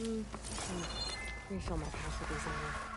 I can refill my pack with these later.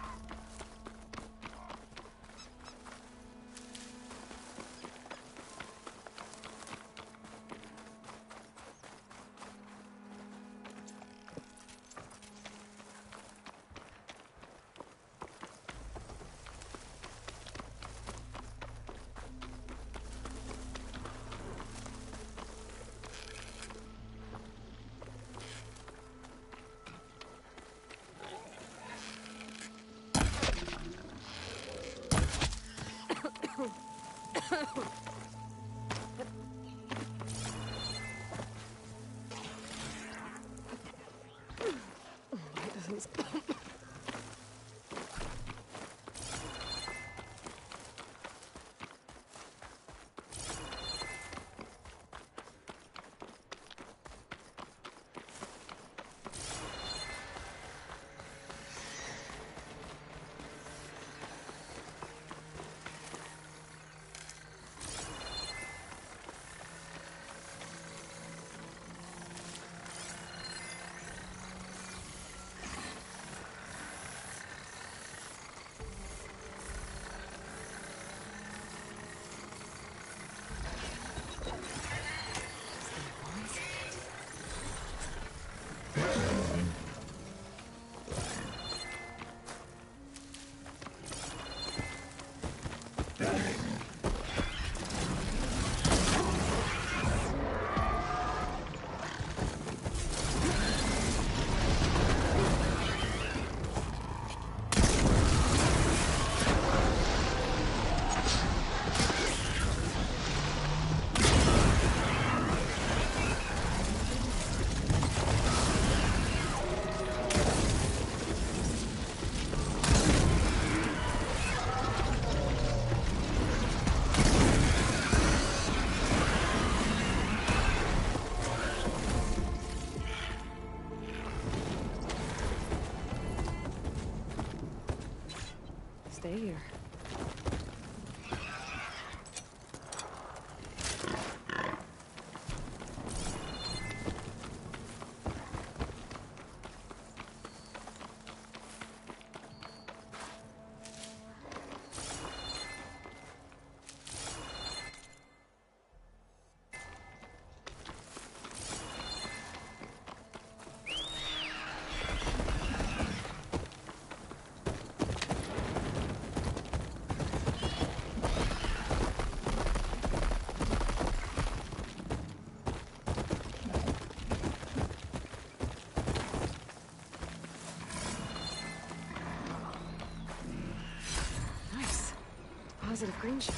Stay here. Positive green shade.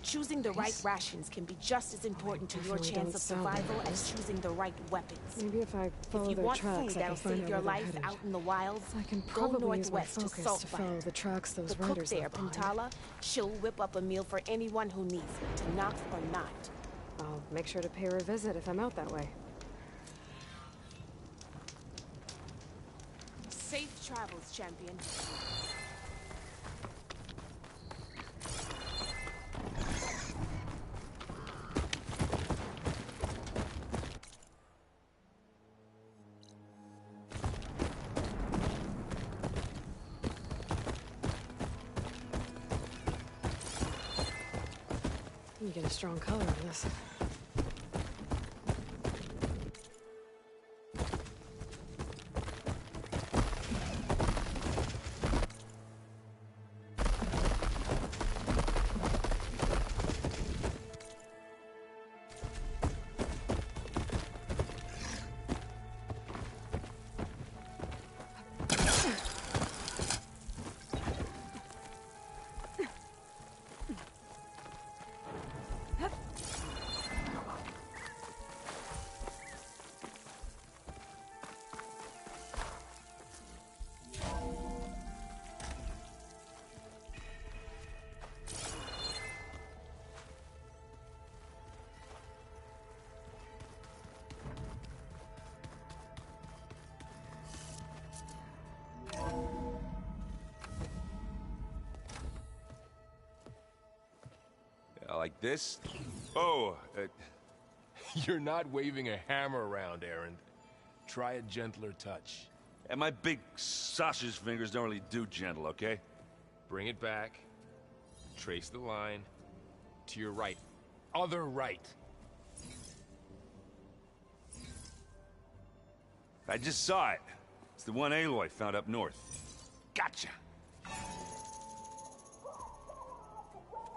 Choosing the right rations can be just as important to your chance of survival as choosing the right weapons. Maybe if I follow their tracks, I can find out where they're headed. Out in the wilds, I can go probably use my northwest to focus to follow the tracks those riders there, left behind. Pantala, she'll whip up a meal for anyone who needs it, to knock or not. I'll make sure to pay her a visit if I'm out that way. Safe travels, champion. You get a strong color on this. Like this? Oh, You're not waving a hammer around, Errand. Try a gentler touch. and my big sausage fingers don't really do gentle, okay? Bring it back. Trace the line. To your right. Other right. I just saw it. It's the one Aloy found up north. Gotcha!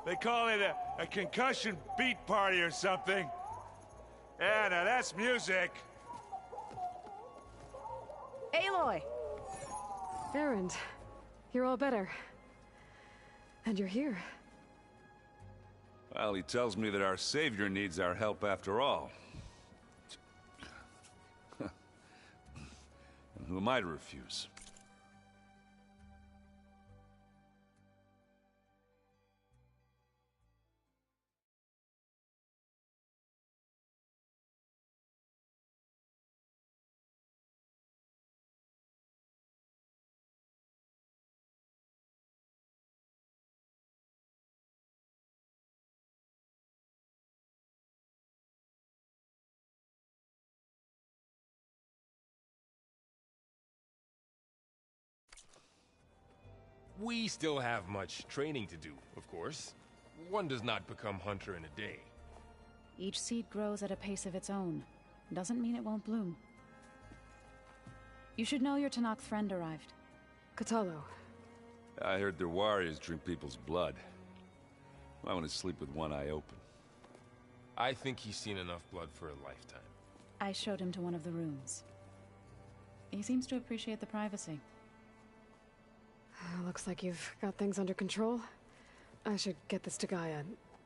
They call it a concussion beat party or something. Yeah, now that's music. Aloy! Errand, you're all better. And you're here. Well, he tells me that our savior needs our help after all. And who am I to refuse? We still have much training to do, of course. One does not become hunter in a day. Each seed grows at a pace of its own. Doesn't mean it won't bloom. You should know your Tanakh friend arrived. Katalo. I heard their warriors drink people's blood. I want to sleep with one eye open. I think he's seen enough blood for a lifetime. I showed him to one of the rooms. He seems to appreciate the privacy. Looks like you've got things under control. I should get this to Gaia.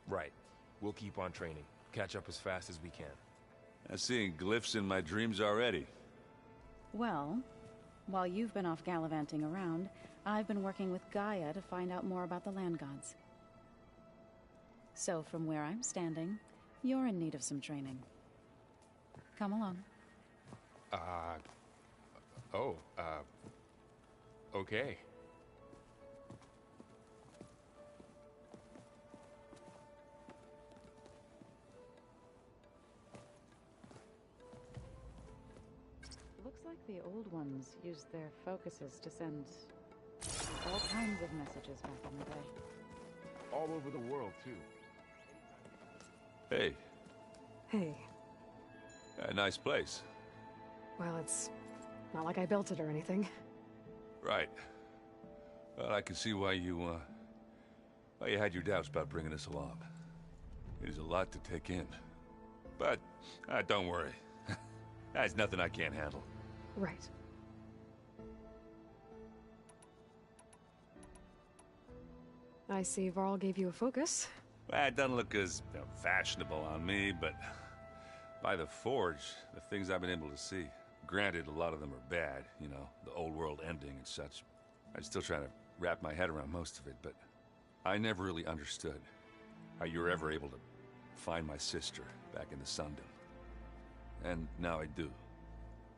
Right. We'll keep on training. Catch up as fast as we can. I'm seeing glyphs in my dreams already. Well, while you've been off gallivanting around, I've been working with Gaia to find out more about the land gods. So from where I'm standing, you're in need of some training. Come along. Okay. Looks like the old ones used their focuses to send all kinds of messages back in the day. All over the world, too. Hey, Hey. a nice place. Well, it's not like I built it or anything. Right. Well, I can see why you had your doubts about bringing us along. It is a lot to take in. But, don't worry. There's nothing I can't handle. Right. I see Varl gave you a focus. Well, it doesn't look as fashionable on me, but by the Forge, the things I've been able to see. Granted, a lot of them are bad, you know, the old world ending and such. I'm still trying to wrap my head around most of it, but I never really understood how you were ever able to find my sister back in the Sundom. And now I do,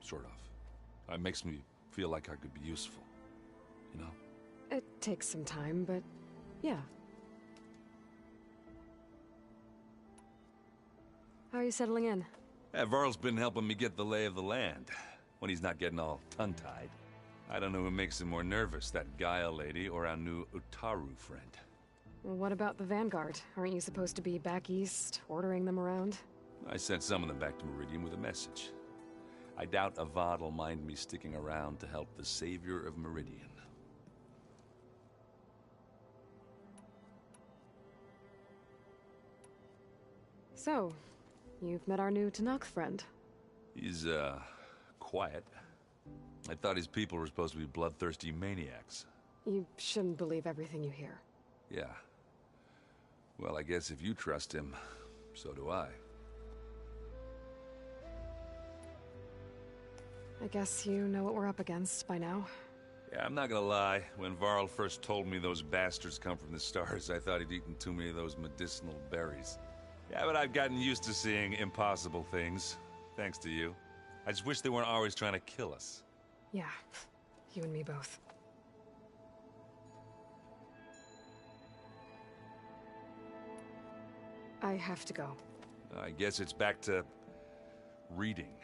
sort of. It makes me feel like I could be useful, you know? It takes some time, but yeah. How are you settling in? Varl's been helping me get the lay of the land, when he's not getting all tongue-tied. I don't know who makes him more nervous, that Gaia lady or our new Utaru friend. What about the Vanguard? Aren't you supposed to be back east, ordering them around? I sent some of them back to Meridian with a message. I doubt Avad will mind me sticking around to help the savior of Meridian. So, you've met our new Tanakh friend. He's, quiet. I thought his people were supposed to be bloodthirsty maniacs. You shouldn't believe everything you hear. Yeah. Well, I guess if you trust him, so do I. I guess you know what we're up against by now. Yeah, I'm not gonna lie. When Varl first told me those bastards come from the stars, I thought he'd eaten too many of those medicinal berries. Yeah, but I've gotten used to seeing impossible things, thanks to you. I just wish they weren't always trying to kill us. Yeah, you and me both. I have to go. I guess it's back to reading.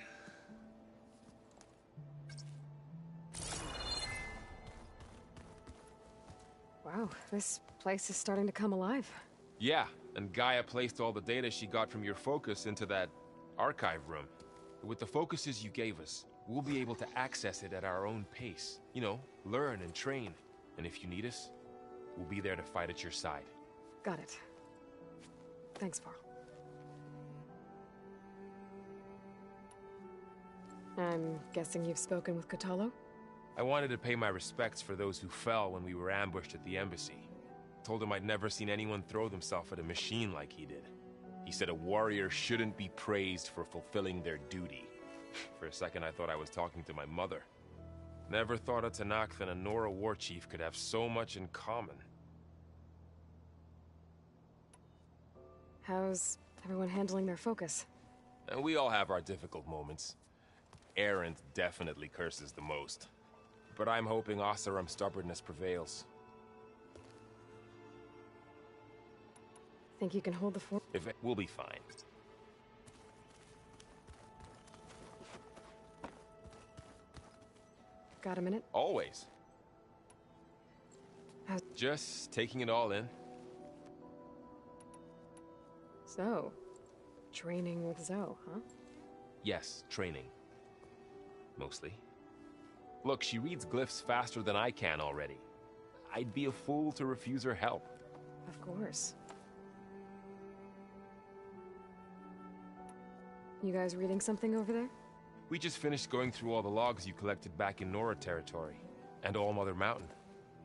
Wow, this place is starting to come alive. Yeah, and Gaia placed all the data she got from your focus into that archive room. With the focuses you gave us, we'll be able to access it at our own pace. You know, learn and train. And if you need us, we'll be there to fight at your side. Got it. Thanks, Varl. I'm guessing you've spoken with Kotallo? I wanted to pay my respects for those who fell when we were ambushed at the embassy. Told him I'd never seen anyone throw themselves at a machine like he did. He said a warrior shouldn't be praised for fulfilling their duty. For a second I thought I was talking to my mother. Never thought a Tenakth and a Nora war chief could have so much in common. How's everyone handling their focus? And we all have our difficult moments. Erend definitely curses the most. But I'm hoping Oseram's stubbornness prevails. Think you can hold the fort? We'll be fine. Got a minute? Always. How's... Just taking it all in. So, training with Zoe, huh? Yes, training. Mostly. Look, she reads glyphs faster than I can already. I'd be a fool to refuse her help. Of course. You guys reading something over there? We just finished going through all the logs you collected back in Nora territory, and All Mother Mountain.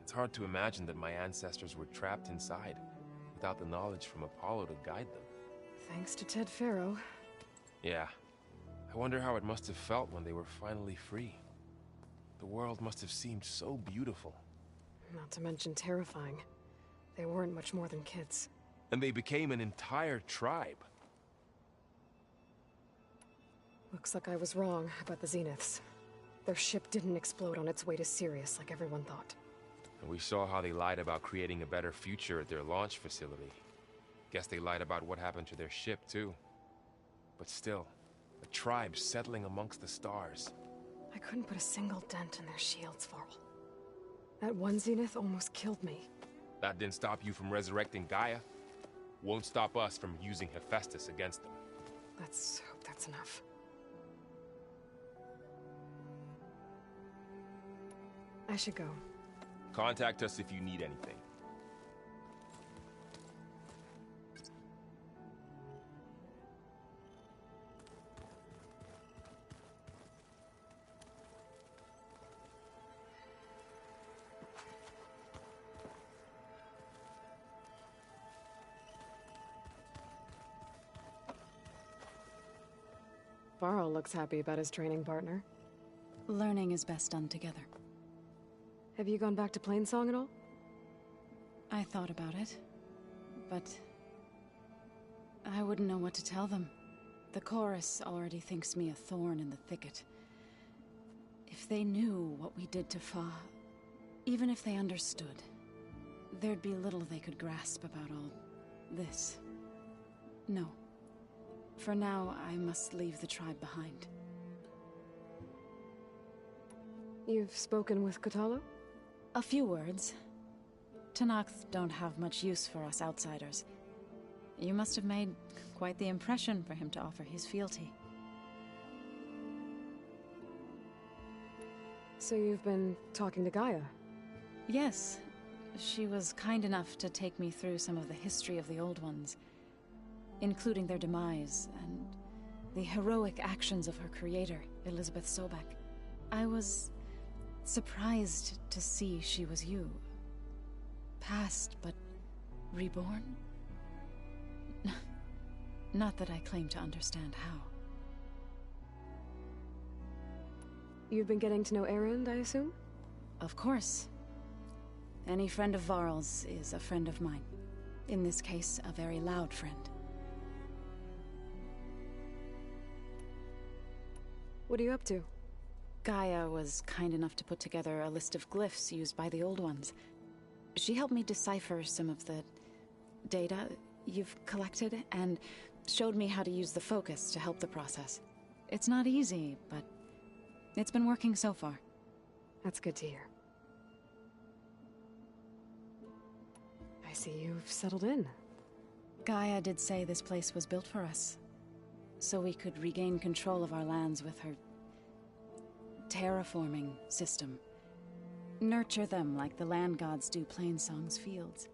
It's hard to imagine that my ancestors were trapped inside, without the knowledge from Apollo to guide them. Thanks to Ted Faro. Yeah. I wonder how it must have felt when they were finally free. The world must have seemed so beautiful. Not to mention terrifying. They weren't much more than kids. And they became an entire tribe. Looks like I was wrong about the Zeniths. Their ship didn't explode on its way to Sirius like everyone thought. And we saw how they lied about creating a better future at their launch facility. Guess they lied about what happened to their ship, too. But still, a tribe settling amongst the stars. I couldn't put a single dent in their shields, Varl. That one Zenith almost killed me. That didn't stop you from resurrecting Gaia. Won't stop us from using Hephaestus against them. Let's hope that's enough. I should go. Contact us if you need anything. Varl looks happy about his training partner. Learning is best done together. Have you gone back to Plainsong at all? I thought about it, but I wouldn't know what to tell them. The chorus already thinks me a thorn in the thicket. If they knew what we did to Fa, even if they understood, there'd be little they could grasp about all this. No. For now, I must leave the tribe behind. You've spoken with Kotallo? A few words. Tenakth don't have much use for us outsiders. You must have made quite the impression for him to offer his fealty. So you've been talking to Gaia? Yes. She was kind enough to take me through some of the history of the Old Ones, including their demise and the heroic actions of her creator, Elizabeth Sobek. I was surprised to see she was you. Past, but reborn? Not that I claim to understand how. You've been getting to know Erend, I assume? Of course. Any friend of Varl's is a friend of mine. In this case, a very loud friend. What are you up to? Gaia was kind enough to put together a list of glyphs used by the Old Ones. She helped me decipher some of the data. you've collected and showed me how to use the focus to help the process. It's not easy, but it's been working so far. That's good to hear. I see you've settled in. Gaia did say this place was built for us, so we could regain control of our lands with her terraforming system. Nurture them like the land gods do Plainsong's fields.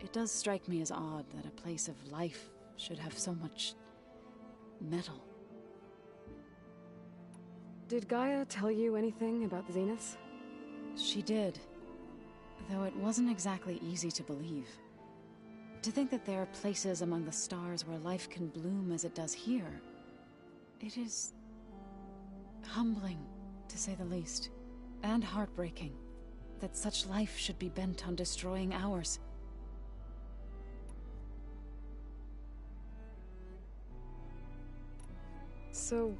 It does strike me as odd that a place of life should have so much metal. Did Gaia tell you anything about the Zeniths? She did, though it wasn't exactly easy to believe. To think that there are places among the stars where life can bloom as it does here, it is humbling, to say the least, and heartbreaking that such life should be bent on destroying ours. So,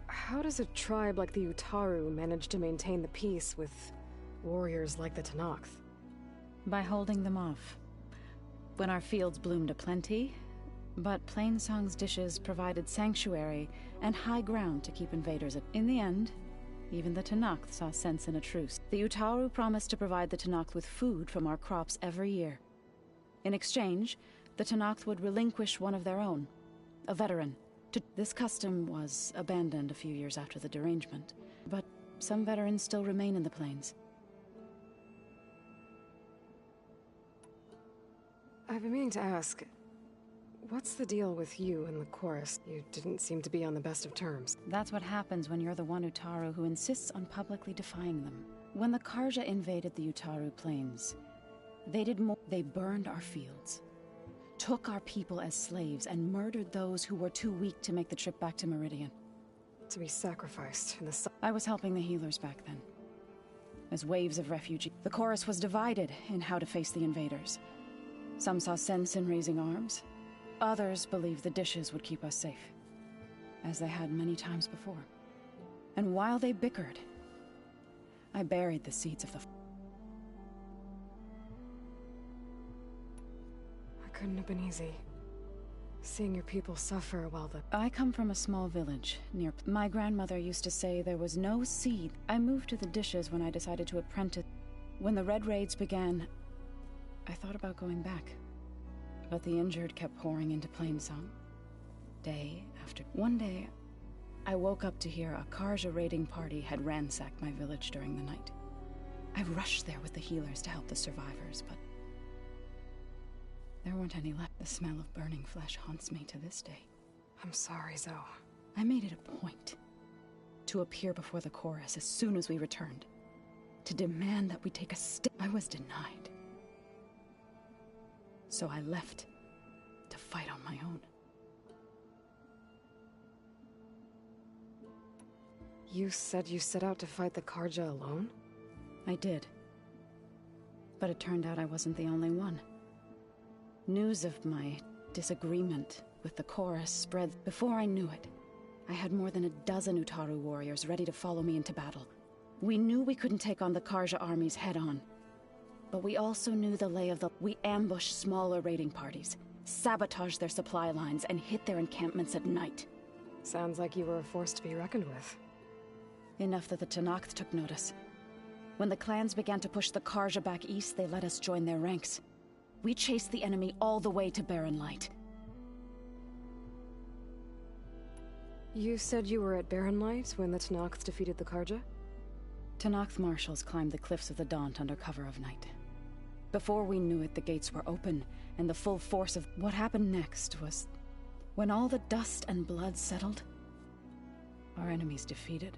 how does a tribe like the Utaru manage to maintain the peace with warriors like the Tenakth? By holding them off. When our fields bloomed aplenty, but Plainsong's dishes provided sanctuary and high ground to keep invaders at. In the end, even the Tenakth saw sense in a truce. The Utaru promised to provide the Tenakth with food from our crops every year. In exchange, the Tenakth would relinquish one of their own, a veteran. This custom was abandoned a few years after the derangement, but some veterans still remain in the plains. I've been meaning to ask, what's the deal with you and the chorus? You didn't seem to be on the best of terms. That's what happens when you're the one Utaru who insists on publicly defying them. When the Karja invaded the Utaru plains, they did more. They burned our fields, took our people as slaves, and murdered those who were too weak to make the trip back to Meridian. To be sacrificed in the sun. I was helping the healers back then. As waves of refugees, the chorus was divided in how to face the invaders. Some saw sense in raising arms. Others believed the dishes would keep us safe, as they had many times before. And while they bickered, I buried the seeds of the... It couldn't have been easy. Seeing your people suffer while the... I come from a small village near... My grandmother used to say there was no seed. I moved to the dishes when I decided to apprentice. When the Red Raids began, I thought about going back. But the injured kept pouring into Plainsong. Day after... One day, I woke up to hear a Karja raiding party had ransacked my village during the night. I rushed there with the healers to help the survivors, but... there weren't any left. The smell of burning flesh haunts me to this day. I'm sorry, Zoe. I made it a point to appear before the chorus as soon as we returned, to demand that we take a step. I was denied. So I left to fight on my own. You said you set out to fight the Karja alone? I did. But it turned out I wasn't the only one. News of my disagreement with the chorus spread. Before I knew it, I had more than a dozen Utaru warriors ready to follow me into battle. We knew we couldn't take on the Karja armies head-on. But we also knew the lay of the... We ambushed smaller raiding parties, sabotaged their supply lines, and hit their encampments at night. Sounds like you were a force to be reckoned with. Enough that the Tenakth took notice. When the clans began to push the Karja back east, they let us join their ranks. We chased the enemy all the way to Barren Light. You said you were at Barren Light when the Tenakth defeated the Karja? Tenakth marshals climbed the cliffs of the Daunt under cover of night. Before we knew it, the gates were open, and the full force of... What happened next was... when all the dust and blood settled, our enemies defeated,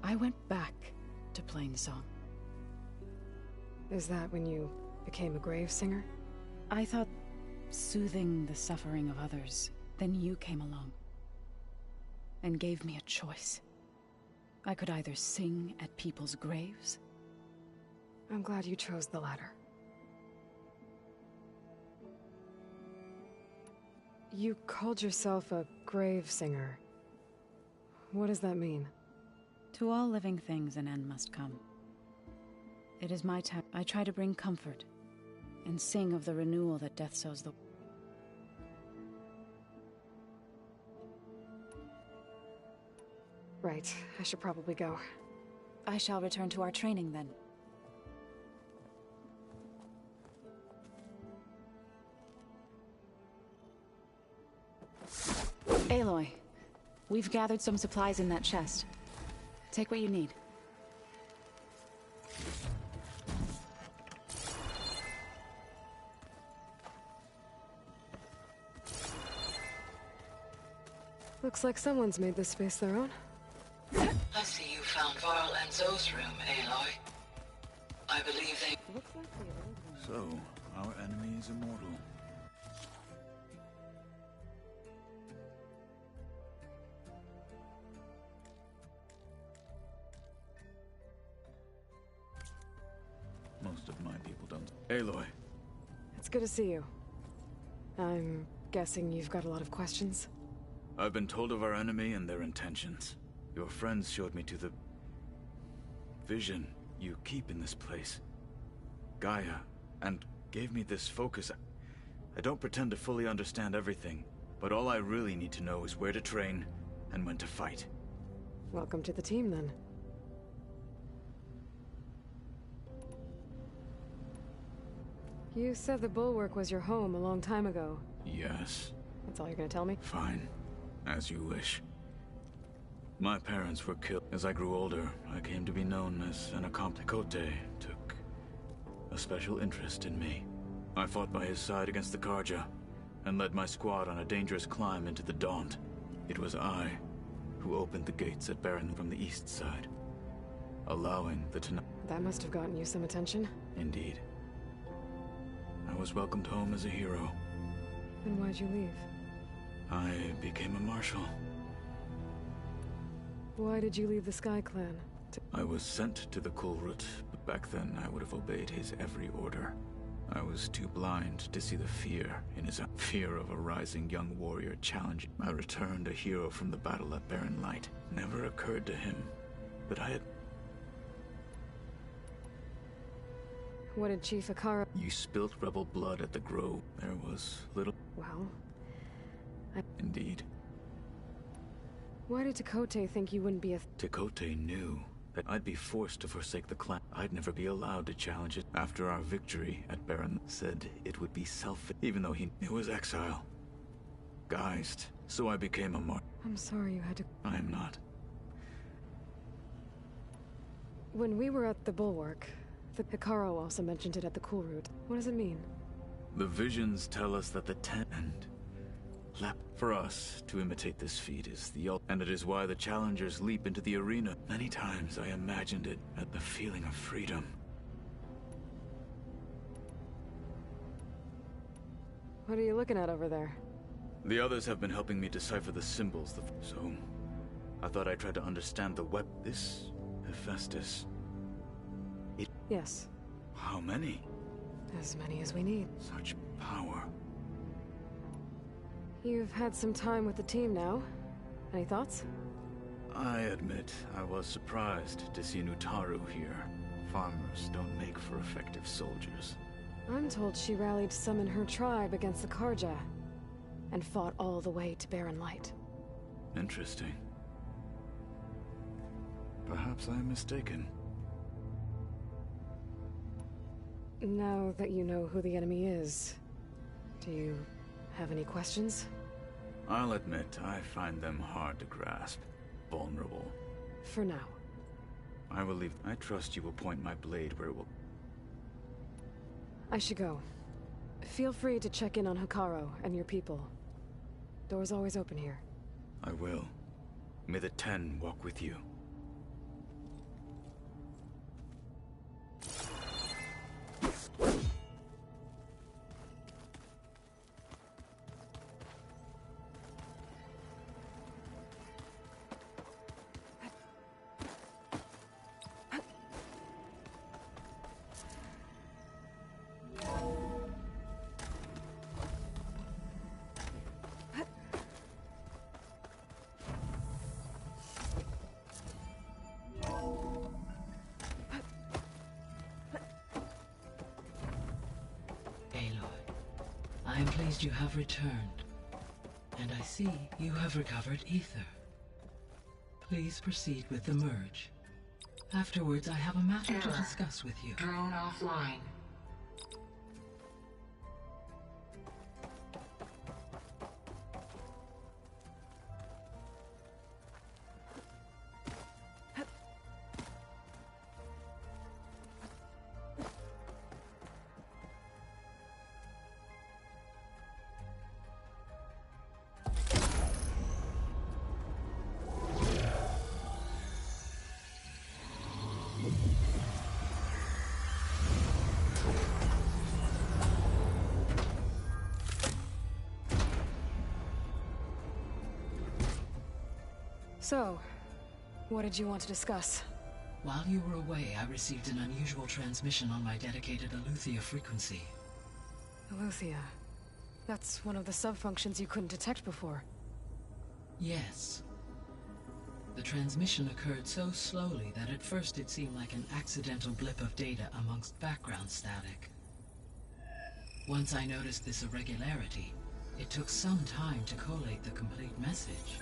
I went back to Plainsong. Is that when you became a grave singer? I thought soothing the suffering of others. Then you came along and gave me a choice. I could either sing at people's graves. I'm glad you chose the latter. You called yourself a grave singer. What does that mean? To all living things an end must come. It is my time. I try to bring comfort and sing of the renewal that death sows the... Right, I should probably go. I shall return to our training then. Aloy, we've gathered some supplies in that chest. Take what you need. Looks like someone's made this space their own. I see you found Varl and Zoe's room, Aloy. I believe they... Looks like the old one. So, our enemy is immortal. Most of my people don't. Aloy. It's good to see you. I'm guessing you've got a lot of questions? I've been told of our enemy and their intentions. Your friends showed me to the... vision you keep in this place. Gaia, and gave me this focus. I don't pretend to fully understand everything, but all I really need to know is where to train and when to fight. Welcome to the team, then. You said the Bulwark was your home a long time ago. Yes. That's all you're gonna tell me? Fine. As you wish. My parents were killed. As I grew older, I came to be known as an accomplice. Kote took a special interest in me. I fought by his side against the Karja, and led my squad on a dangerous climb into the Daunt. It was I who opened the gates at Baron from the east side, allowing the That must have gotten you some attention. Indeed. I was welcomed home as a hero. Then why'd you leave? I became a marshal. Why did you leave the Sky Clan? I was sent to the Kulrut, but back then I would have obeyed his every order. I was too blind to see the fear in his eyes. Fear of a rising young warrior challenging. I returned a hero from the battle at Barren Light. Never occurred to him that I had... What did Chief Akara... You spilt rebel blood at the Grove. There was little... Well... Indeed. Why did Tekote think you wouldn't be a... Tekote knew that I'd be forced to forsake the clan. I'd never be allowed to challenge it. After our victory at Baron, said it would be selfish, even though it was exile. Guised. So I became a martyr. I'm sorry you had to... I am not. When we were at the Bulwark, the Hikaru also mentioned it at the Kulrut. What does it mean? The visions tell us that the and for us to imitate this feat is the and it is why the challengers leap into the arena. Many times I imagined it at the feeling of freedom. What are you looking at over there? The others have been helping me decipher the symbols, so I thought I'd try to understand the This Hephaestus. Yes. How many? As many as we need. Such power. You've had some time with the team now. Any thoughts? I admit, I was surprised to see Nutaru here. Farmers don't make for effective soldiers. I'm told she rallied some in her tribe against the Karja, and fought all the way to Barren Light. Interesting. Perhaps I'm mistaken. Now that you know who the enemy is, do you have any questions? I'll admit, I find them hard to grasp. Vulnerable. For now. I will leave. I trust you will point my blade where it will... I should go. Feel free to check in on Hikaru and your people. Door's always open here. I will. May the Ten walk with you. pleased you have returned. And I see you have recovered ether. Please proceed with the merge. Afterwards, I have a matter to discuss with you. Drone offline. So, what did you want to discuss? While you were away, I received an unusual transmission on my dedicated Eleuthia frequency. Eleuthia. That's one of the sub-functions you couldn't detect before. Yes. The transmission occurred so slowly that at first it seemed like an accidental blip of data amongst background static. Once I noticed this irregularity, it took some time to collate the complete message.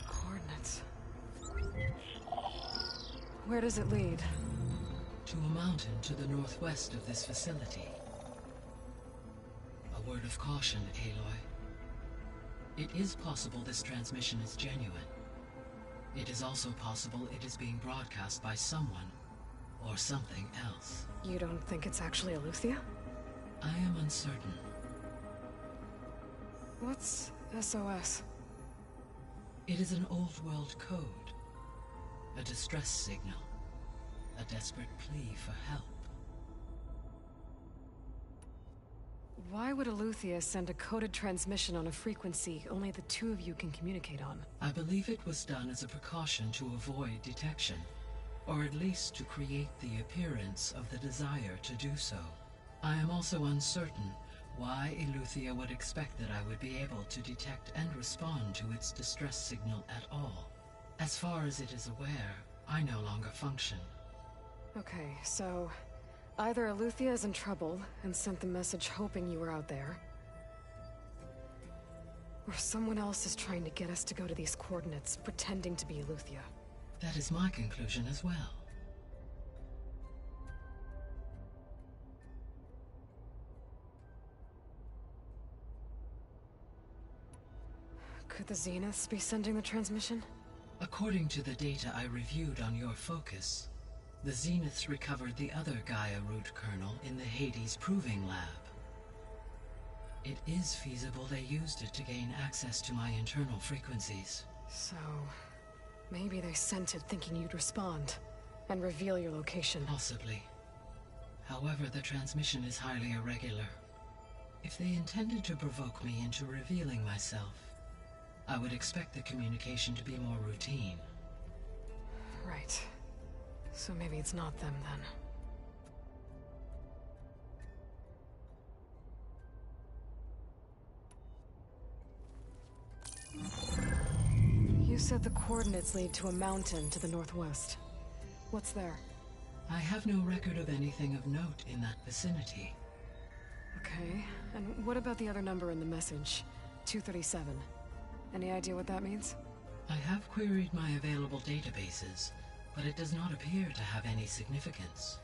Coordinates. Where does it lead? To a mountain to the northwest of this facility. A word of caution, Aloy. It is possible this transmission is genuine. It is also possible it is being broadcast by someone, or something else. You don't think it's actually Eleuthia? I am uncertain. What's SOS? It is an old world code. A distress signal. A desperate plea for help. Why would Eleuthia send a coded transmission on a frequency only the two of you can communicate on? I believe it was done as a precaution to avoid detection, or at least to create the appearance of the desire to do so. I am also uncertain why Eleuthia would expect that I would be able to detect and respond to its distress signal at all. As far as it is aware, I no longer function. Okay, so either Eleuthia is in trouble and sent the message hoping you were out there, or someone else is trying to get us to go to these coordinates, pretending to be Eleuthia. That is my conclusion as well. Could the Zeniths be sending the transmission? According to the data I reviewed on your focus, the Zeniths recovered the other Gaia root kernel in the Hades Proving Lab. It is feasible they used it to gain access to my internal frequencies. So, maybe they sent it thinking you'd respond, and reveal your location. Possibly. However, the transmission is highly irregular. If they intended to provoke me into revealing myself, I would expect the communication to be more routine. Right. So maybe it's not them, then. You said the coordinates lead to a mountain to the northwest. What's there? I have no record of anything of note in that vicinity. Okay, and what about the other number in the message? 237. Any idea what that means? I have queried my available databases, but it does not appear to have any significance.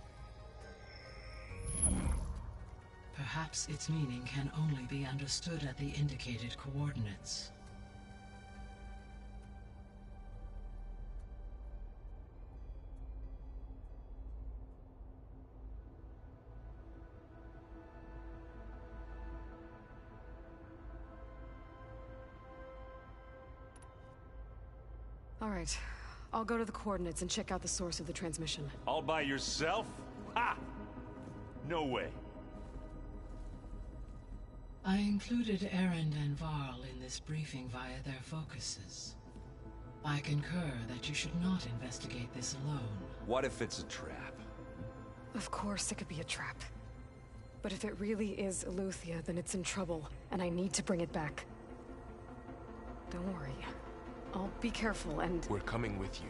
Perhaps its meaning can only be understood at the indicated coordinates. All right. I'll go to the coordinates and check out the source of the transmission. All by yourself? Ha! No way. I included Erend and Varl in this briefing via their focuses. I concur that you should not investigate this alone. What if it's a trap? Of course it could be a trap. But if it really is Eleuthia, then it's in trouble, and I need to bring it back. Don't worry. I'll be careful and... We're coming with you.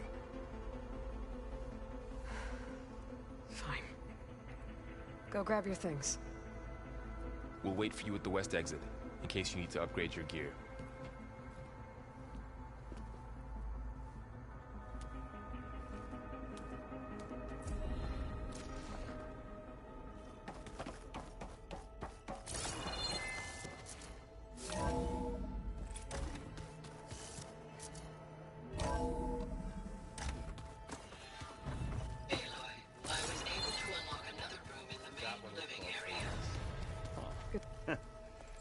Go grab your things. We'll wait for you at the west exit, in case you need to upgrade your gear.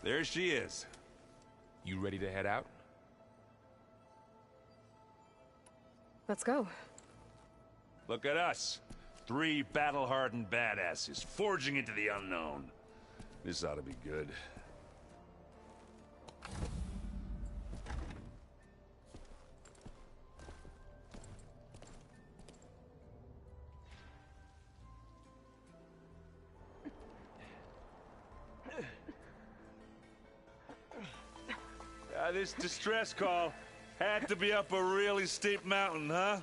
There she is. You ready to head out? Let's go. Look at us. 3 battle-hardened badasses forging into the unknown. This ought to be good. This distress call had to be up a really steep mountain, huh?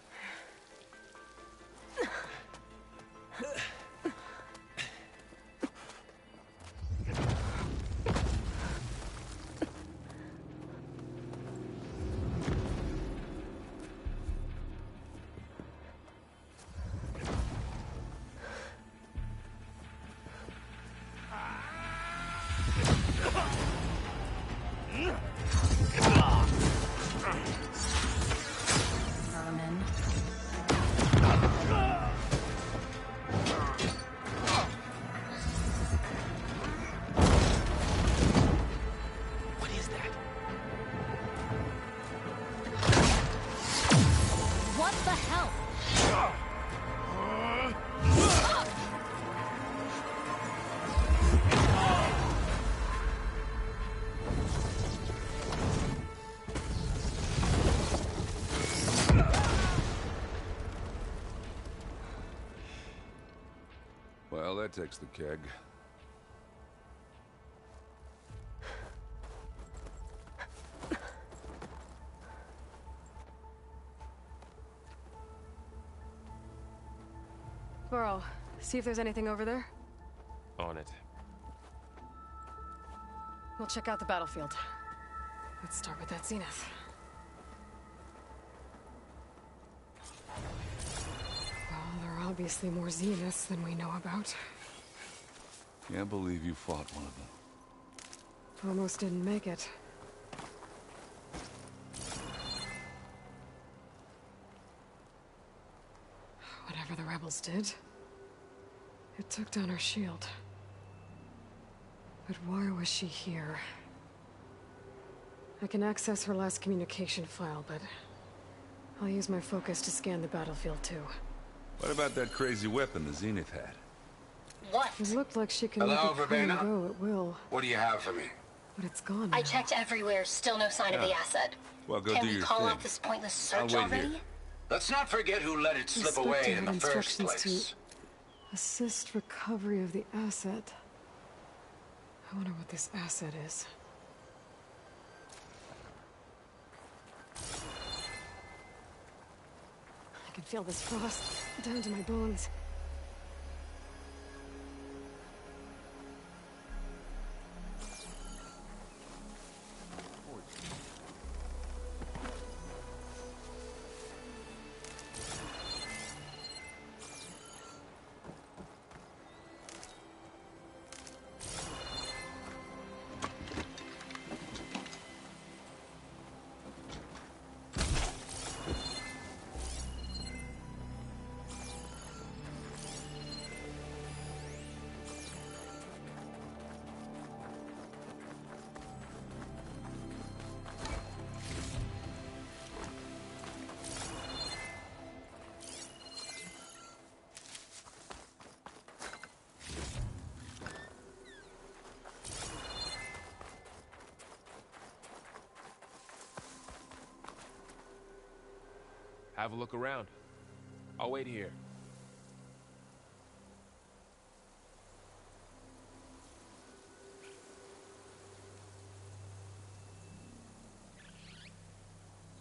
Well, that takes the keg. Varl, see if there's anything over there. On it. We'll check out the battlefield. Let's start with that zenith. Well, there are obviously more zeniths than we know about. Can't believe you fought one of them. Almost didn't make it. Whatever the rebels did, it took down her shield. But why was she here? I can access her last communication file, but I'll use my focus to scan the battlefield too. What about that crazy weapon the Zenith had? What? It looked like she can Hello, make it come and Verbena? go at will. What do you have for me? But it's gone now. I checked everywhere, still no sign of the asset. Well, go Can do we your call thing. off this pointless I'll search wait already? here. Let's not forget who let it slip Inspector away in had the first instructions place. to assist recovery of the asset. I wonder what this asset is. I can feel this frost down to my bones. Have a look around. I'll wait here.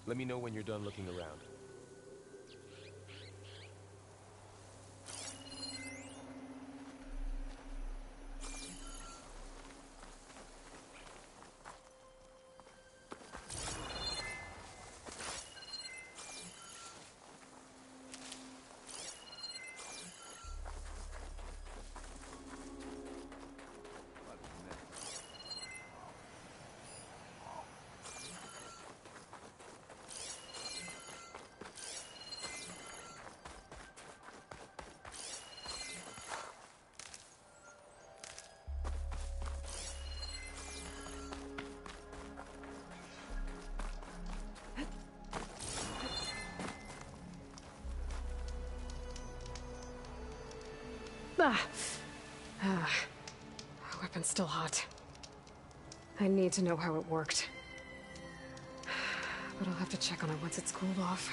Let me know when you're done looking around. Weapon's still hot. I need to know how it worked. But I'll have to check on it once it's cooled off.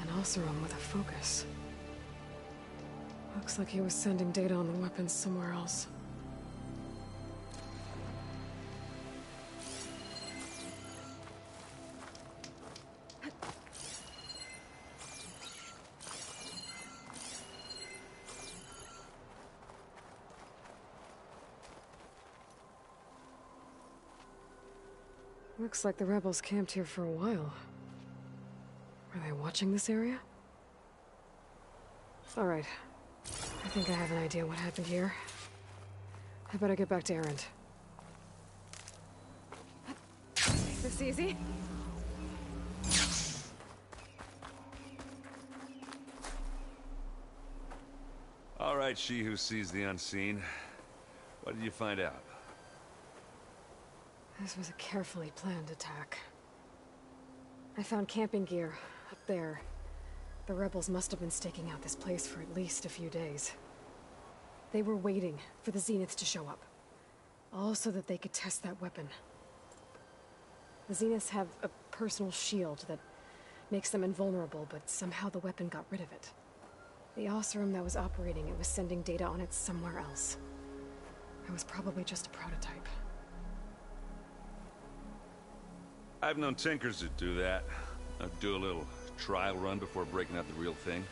An Oseram with a focus. Looks like he was sending data on the weapons somewhere else. Looks like the rebels camped here for a while. Were they watching this area? All right. I think I have an idea what happened here. I better get back to Erend. Is this easy? All right, she who sees the unseen. What did you find out? This was a carefully planned attack. I found camping gear up there. The rebels must have been staking out this place for at least a few days. They were waiting for the Zeniths to show up. All so that they could test that weapon. The Zeniths have a personal shield that makes them invulnerable, but somehow the weapon got rid of it. The Oseram that was operating it was sending data on it somewhere else. It was probably just a prototype. I've known tinkers who do that. Do a little trial run before breaking out the real thing.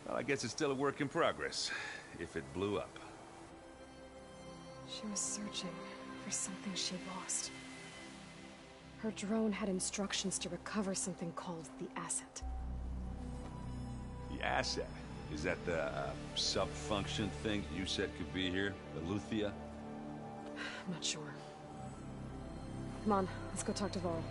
Well, I guess it's still a work in progress, if it blew up. She was searching for something she lost. Her drone had instructions to recover something called the asset. The asset? Is that the sub-function thing you said could be here? Eleuthia? I'm not sure. Come on, let's go talk to Varl.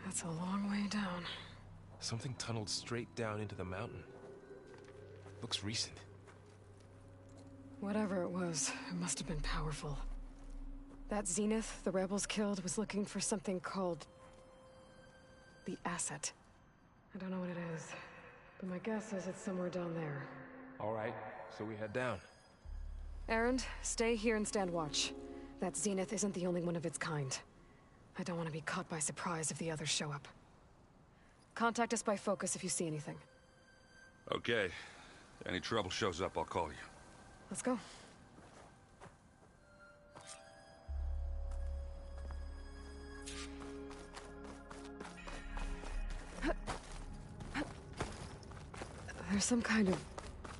That's a long way down. Something tunneled straight down into the mountain. Looks recent. Whatever it was, it must have been powerful. That Zenith the rebels killed was looking for something called the asset. I don't know what it is, but my guess is it's somewhere down there. All right, so we head down. Erend, stay here and stand watch. That Zenith isn't the only one of its kind. I don't want to be caught by surprise if the others show up. Contact us by focus if you see anything. Okay. Any trouble shows up, I'll call you. Let's go. There's some kind of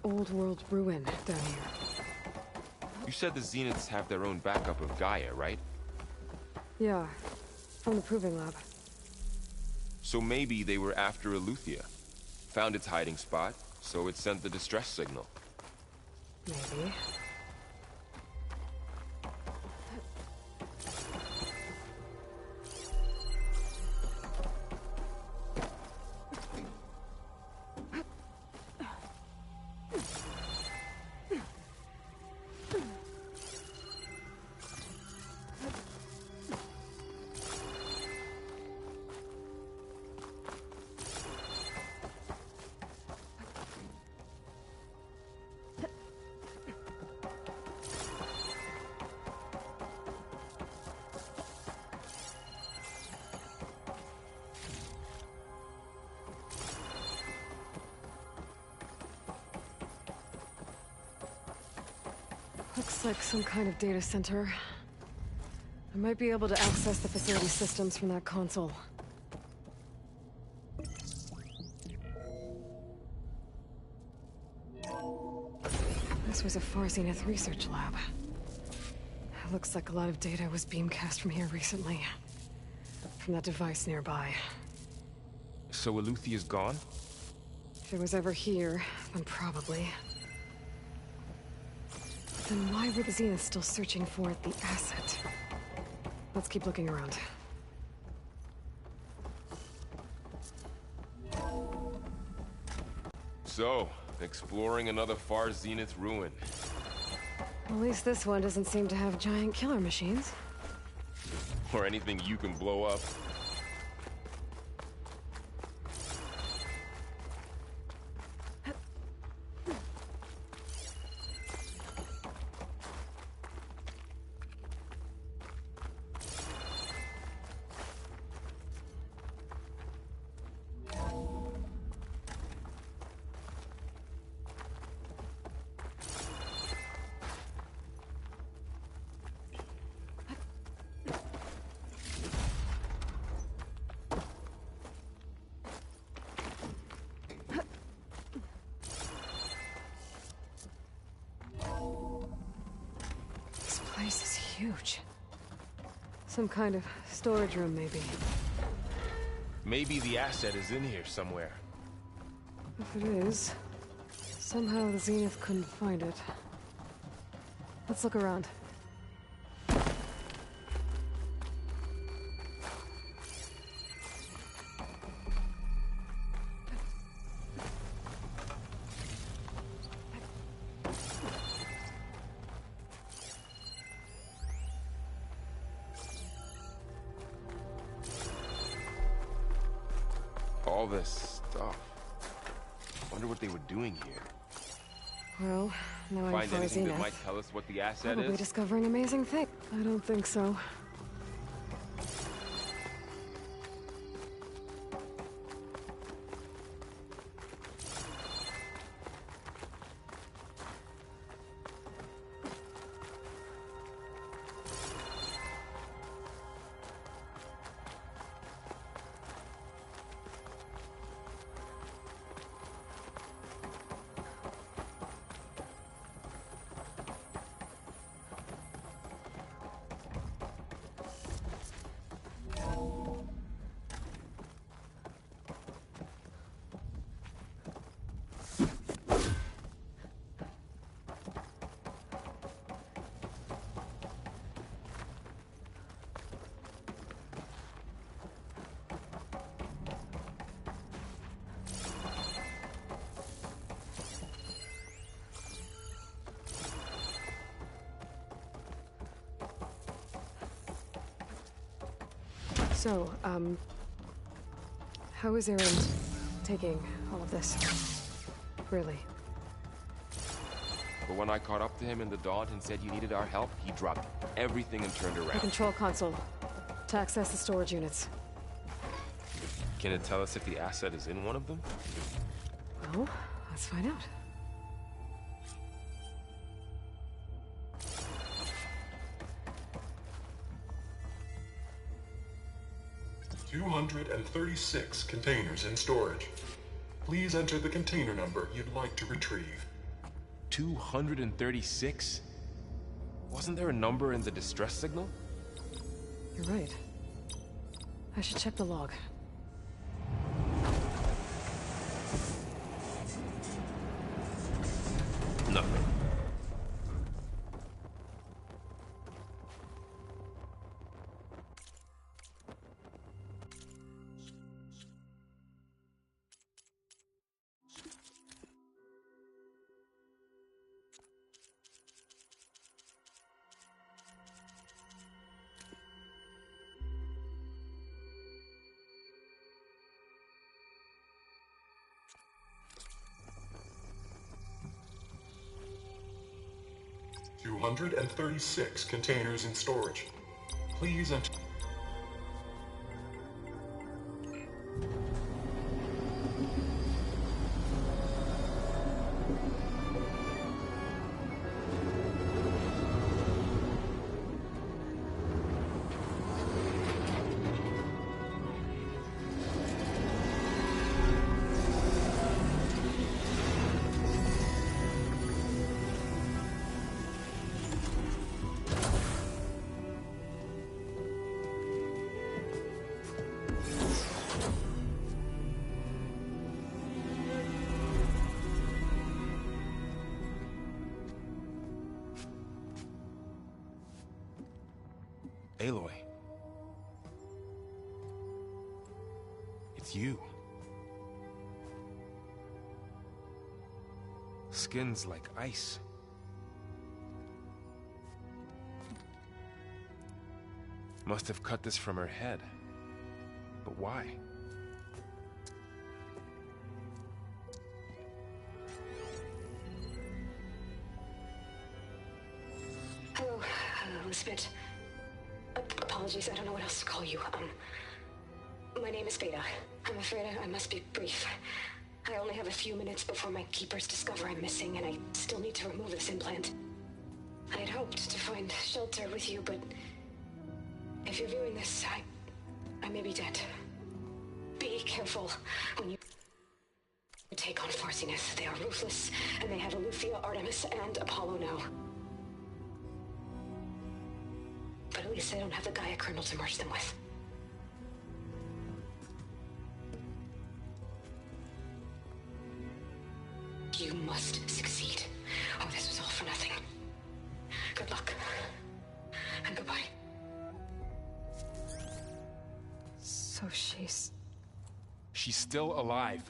old-world ruin down here. You said the Zeniths have their own backup of Gaia, right? Yeah, from the Proving Lab. So maybe they were after Eleuthia. Found its hiding spot, so it sent the distress signal. Maybe. Looks like some kind of data center. I might be able to access the facility systems from that console. This was a Far Zenith research lab. It looks like a lot of data was beamcast from here recently. From that device nearby. So Eleuthea's gone? If it was ever here, then probably. Then why were the Zeniths still searching for the asset? Let's keep looking around. So, exploring another Far Zenith ruin. At least this one doesn't seem to have giant killer machines. Or anything you can blow up. This place is huge. Some kind of storage room, maybe. Maybe the asset is in here somewhere. If it is, somehow the Zenith couldn't find it. Let's look around. All this stuff. Wonder what they were doing here. Well, now I'm Find Far anything that Zenith. might tell us what the asset Probably is? discovering amazing things. I don't think so. So, how is Aaron taking all of this? Really? But when I caught up to him in the Daunt and said you needed our help, he dropped everything and turned The around. control console. To access the storage units. Can it tell us if the asset is in one of them? Well, let's find out. $236 containers in storage. Please enter the container number you'd like to retrieve. 236? Wasn't there a number in the distress signal? You're right. I should check the log. Nothing. $236 containers in storage. Please enter. Aloy. It's you. Skin's like ice. Must have cut this from her head. But why? Hello, Elizabeth. Apologies, I don't know what else to call you. My name is Beta. I'm afraid I must be brief. I only have a few minutes before my keepers discover I'm missing, and I still need to remove this implant. I had hoped to find shelter with you, but if you're viewing this, I may be dead. Be careful when you take on Farsiness. They are ruthless, and they have Eleuthia, Artemis, and Apollo now. But at least they don't have the Gaia kernel to merge them with. You must succeed, or this was all for nothing. Good luck. And goodbye. So she's... She's still alive.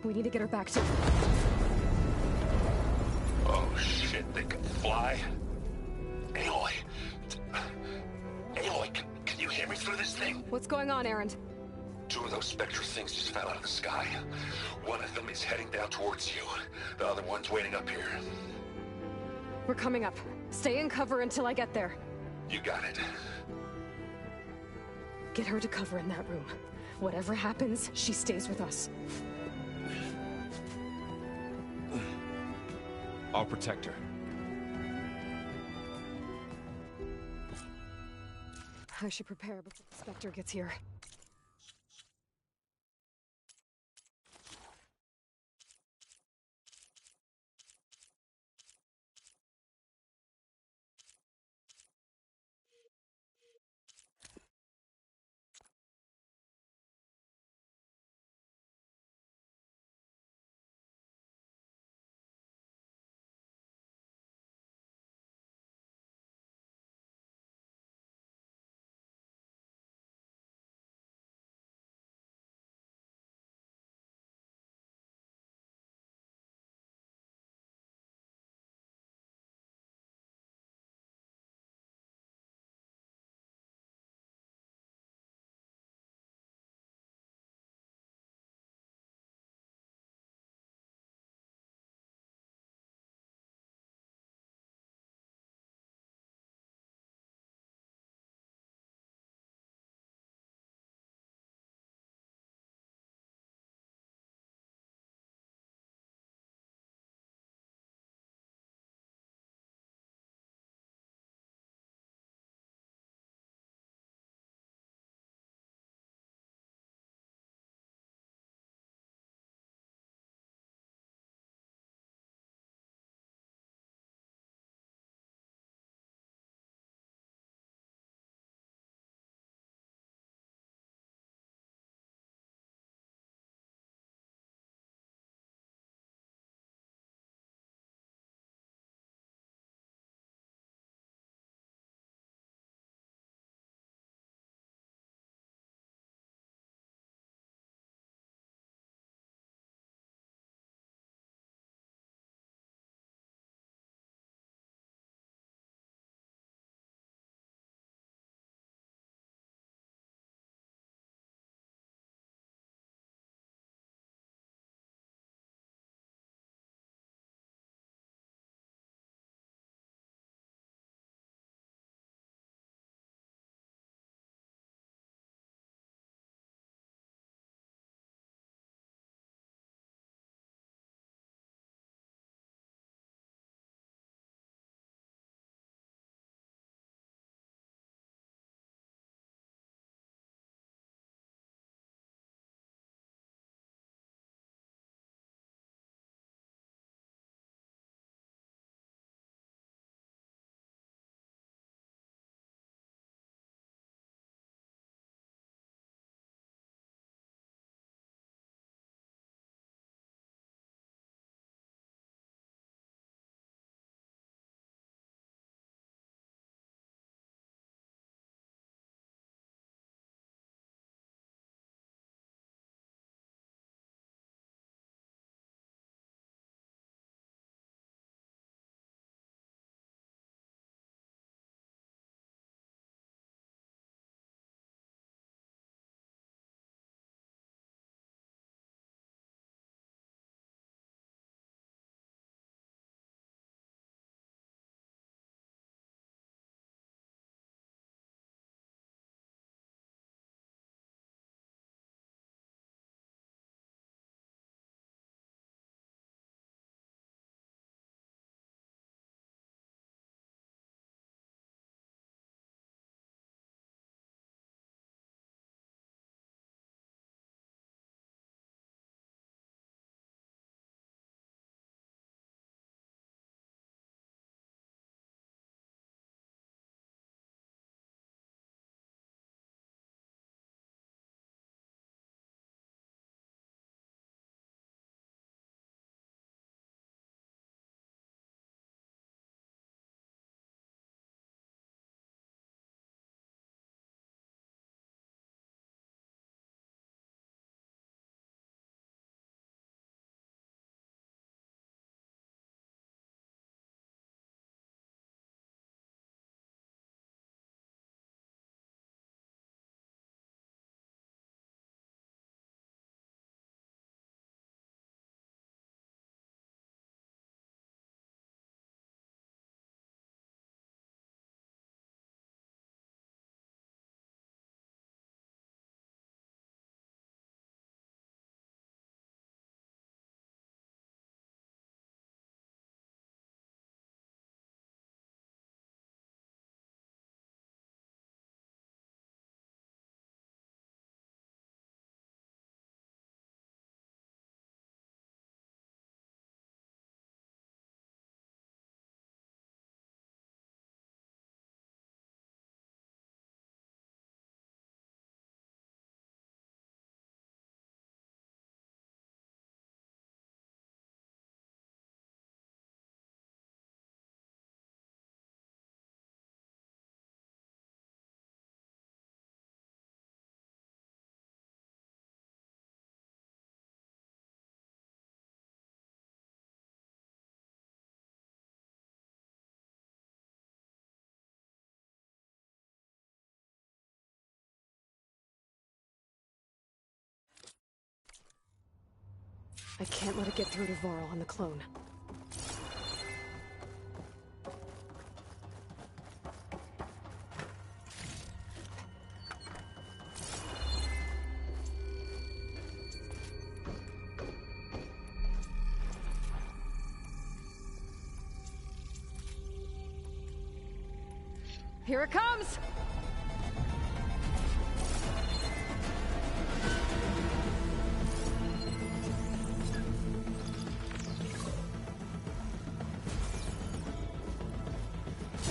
We need to get her back to... Oh shit, they can fly? Aloy! Aloy, can you hear me through this thing? What's going on, Erend? Two of those Spectre things just fell out of the sky. One of them is heading down towards you. The other one's waiting up here. We're coming up. Stay in cover until I get there. You got it. Get her to cover in that room. Whatever happens, she stays with us. I'll protect her. I should prepare before the Spectre gets here. I can't let it get through to Varl on the clone. Here it comes!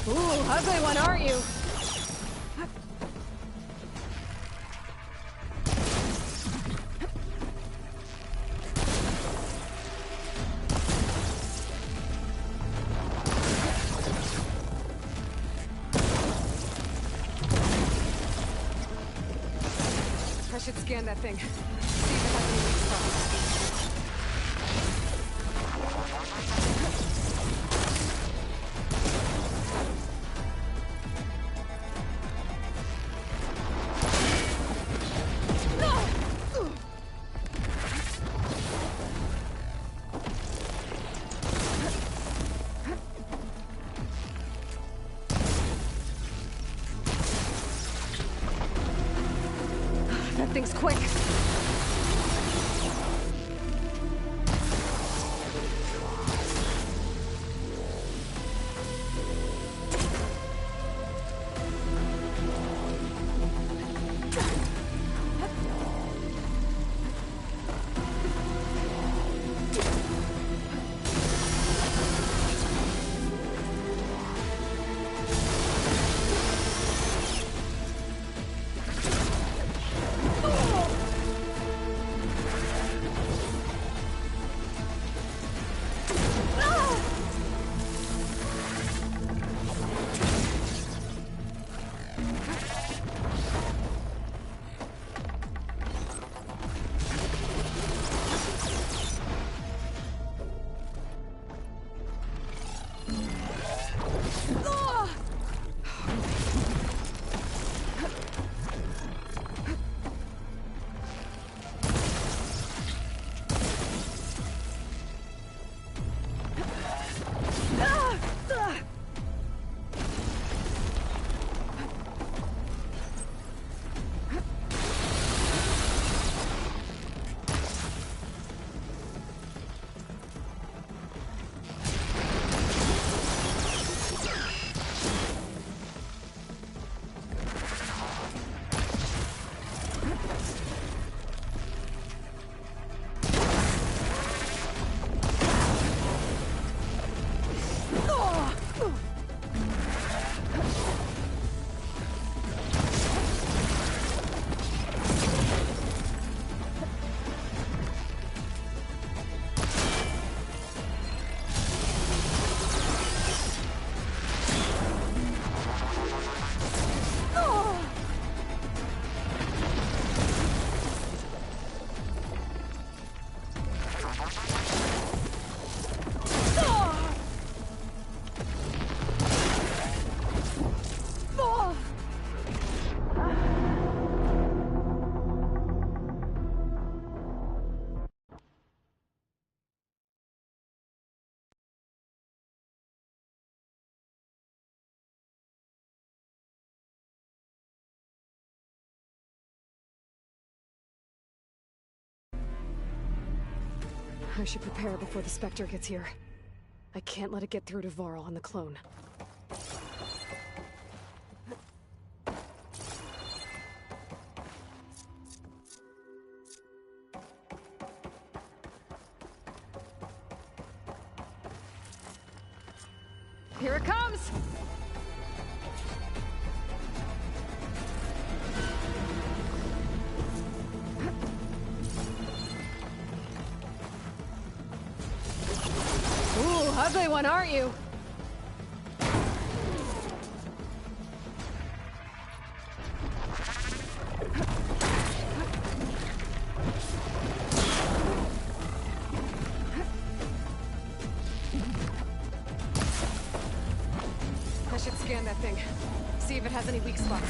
Ooh, ugly one, aren't you? I should scan that thing. See if it has any weak spots. That thing's quick. I should prepare before the Spectre gets here. I can't let it get through to Varl on the clone. Here it comes! Ooh, ugly one, aren't you? I should scan that thing. See if it has any weak spots.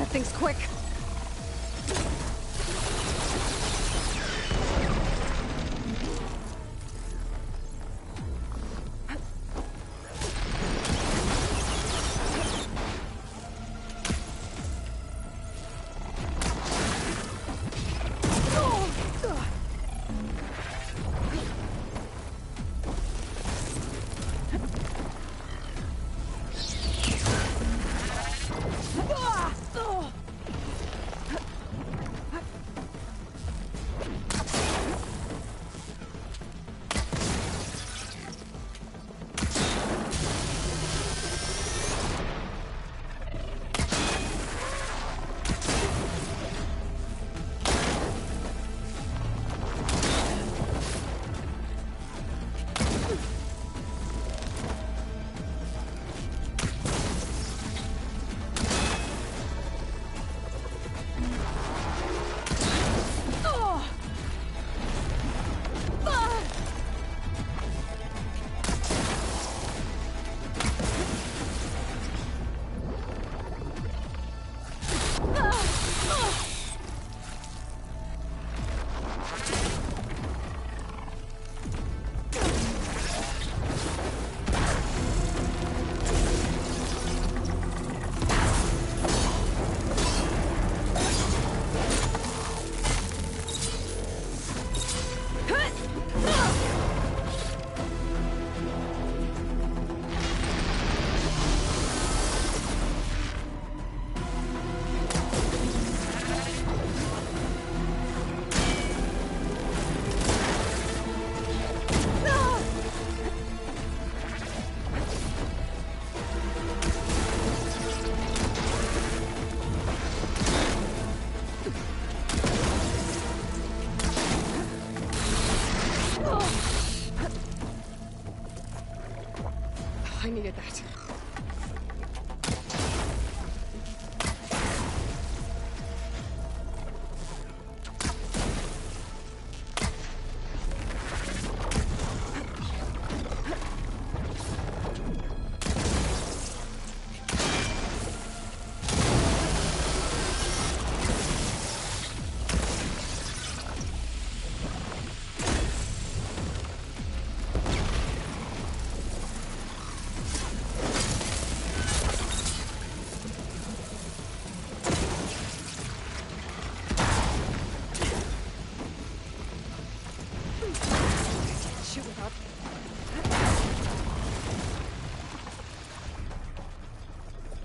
get things quick. I needed that.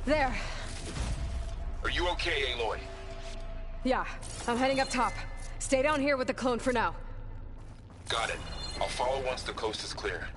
There. Are you okay, Aloy? Yeah, I'm heading up top. Stay down here with the clone for now. Got it. I'll follow once the coast is clear.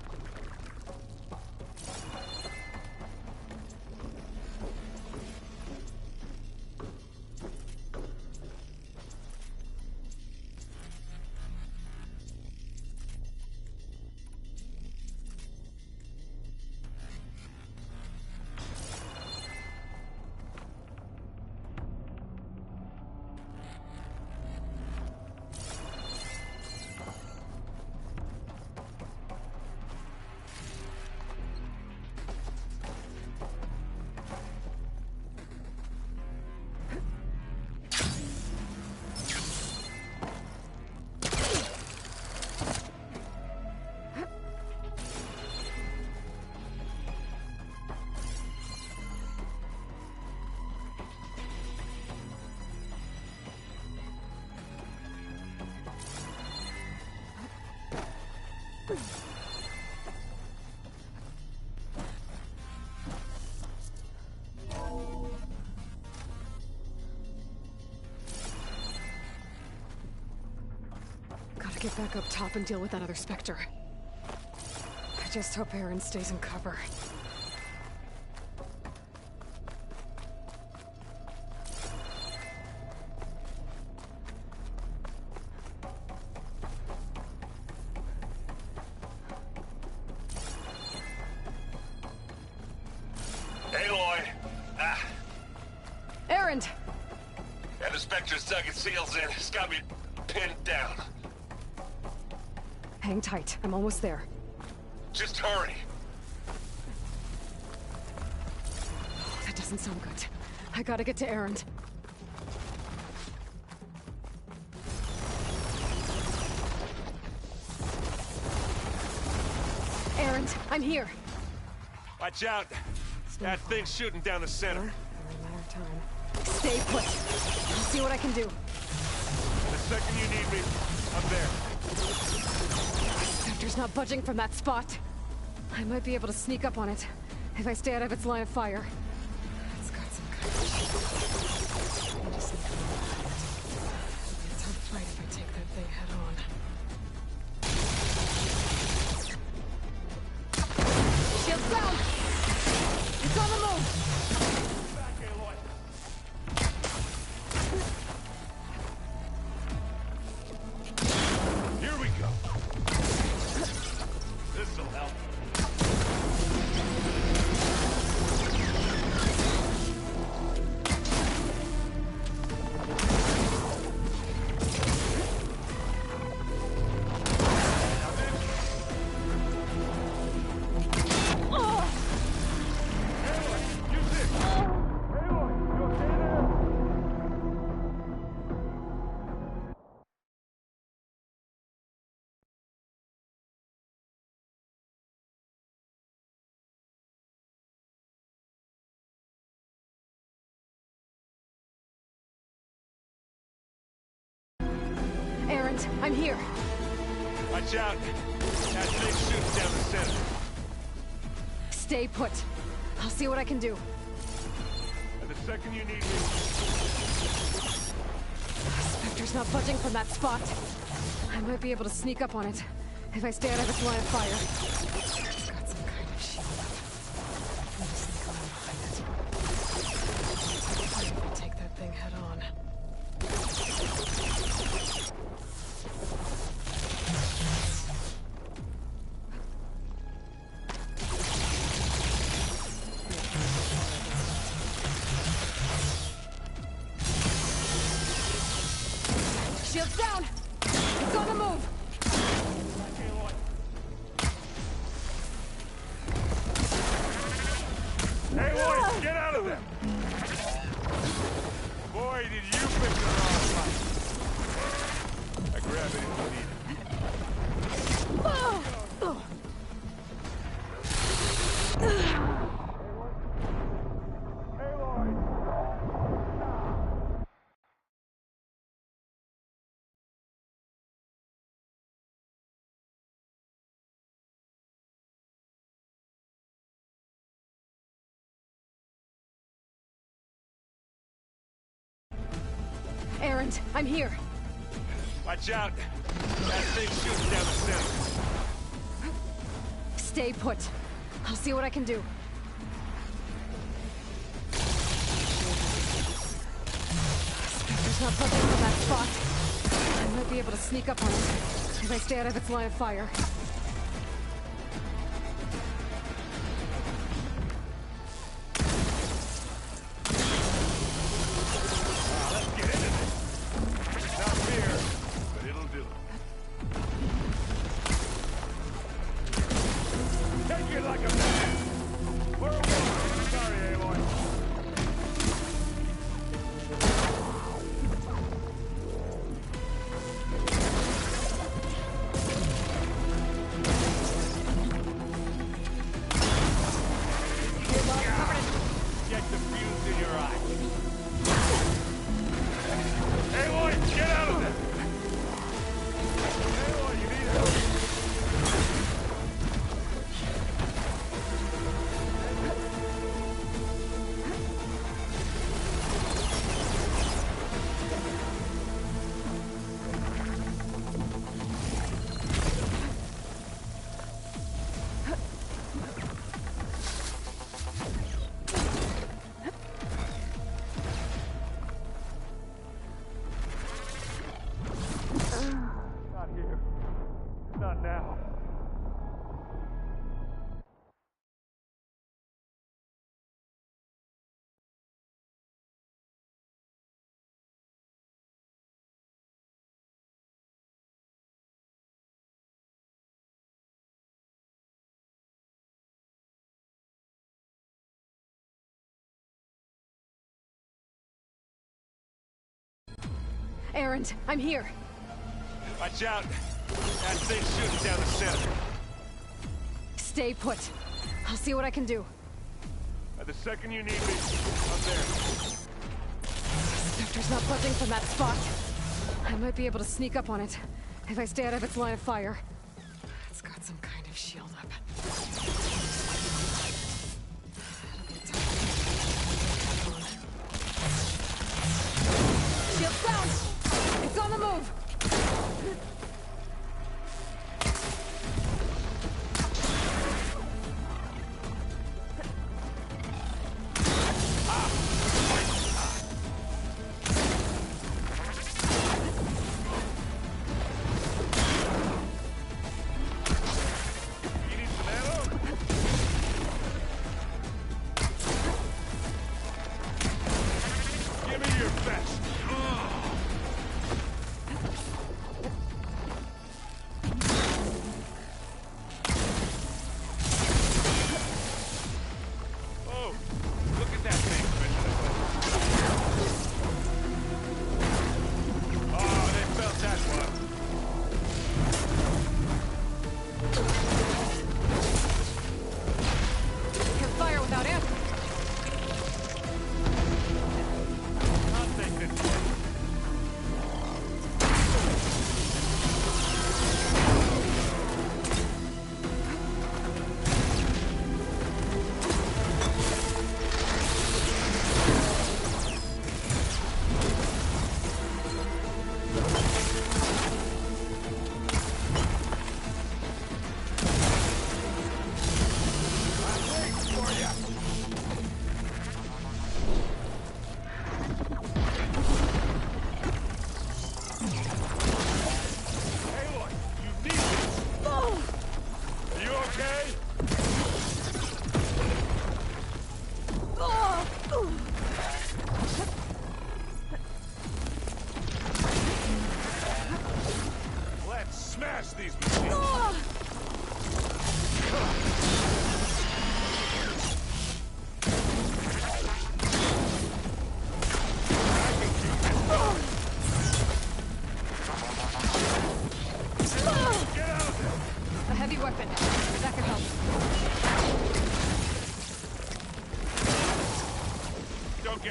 Gotta get back up top and deal with that other Spectre. I just hope Aaron stays in cover. Aloy! Ah. Aaron! And the Spectre's dug its heels in. It's got me pinned down. Hang tight. I'm almost there. Just hurry. Oh, that doesn't sound good. I gotta get to Aaron. Errant, I'm here. Watch out. That thing's shooting down the center. Only a matter of time. Stay put. I'll see what I can do. The second you need me, I'm there. Spectre's not budging from that spot. I might be able to sneak up on it if I stay out of its line of fire. It's got some kind of shield. I just need to know about it. It'll be a tough fight if I take that thing head on. Shield down! It's on the move! Here we go. This'll help. Errant, I'm here. Watch out. That thing's shooting down the center. Stay put. I'll see what I can do. And the second you need me... Spectre's not budging from that spot. I might be able to sneak up on it if I stay out of its line of fire. It's got some kind of shield. I need to sneak around behind it. If I take that thing head on. Shields down! It's on the move! Hey, boys, get out of there! Boy, did you pick the wrong fight. I grab it if you need it. Errant, I'm here. Watch out. That thing's shooting down the center. Stay put. I'll see what I can do. Spectre's not budging from that spot. I might be able to sneak up on it if I stay out of its line of fire. Let's get into this. Not fair, but it'll do. Take it like a man. We're a war. Sorry, Aloy. Get the fuse in your eye. Aloy, get out of there! Aloy, you need help. Not here. Not now. Errant, I'm here. Watch out. That thing's shooting down the center. stay put. I'll see what I can do. The second you need me, I'm there. Spectre's not budging from that spot. I might be able to sneak up on it if I stay out of its line of fire. It's got some kind of shield up. Shield's down! It's on the move!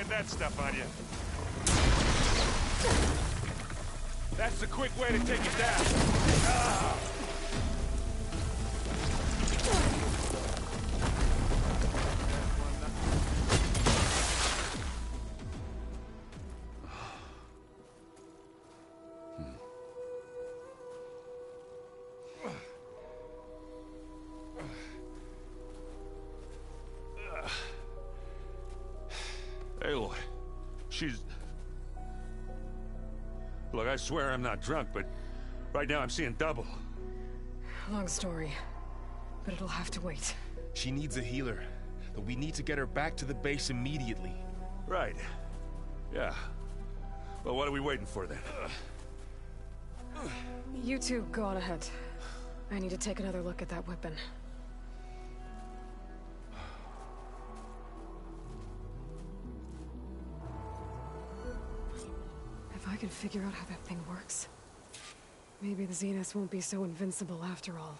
That stuff on you. That's the quick way to take it down. Ah. Aloy, she's... Look, I swear I'm not drunk, but right now I'm seeing double. Long story, but it'll have to wait. She needs a healer, but we need to get her back to the base immediately. Right. Yeah. Well, what are we waiting for then? You two go on ahead. I need to take another look at that weapon. If I can figure out how that thing works, maybe the Zeniths won't be so invincible after all.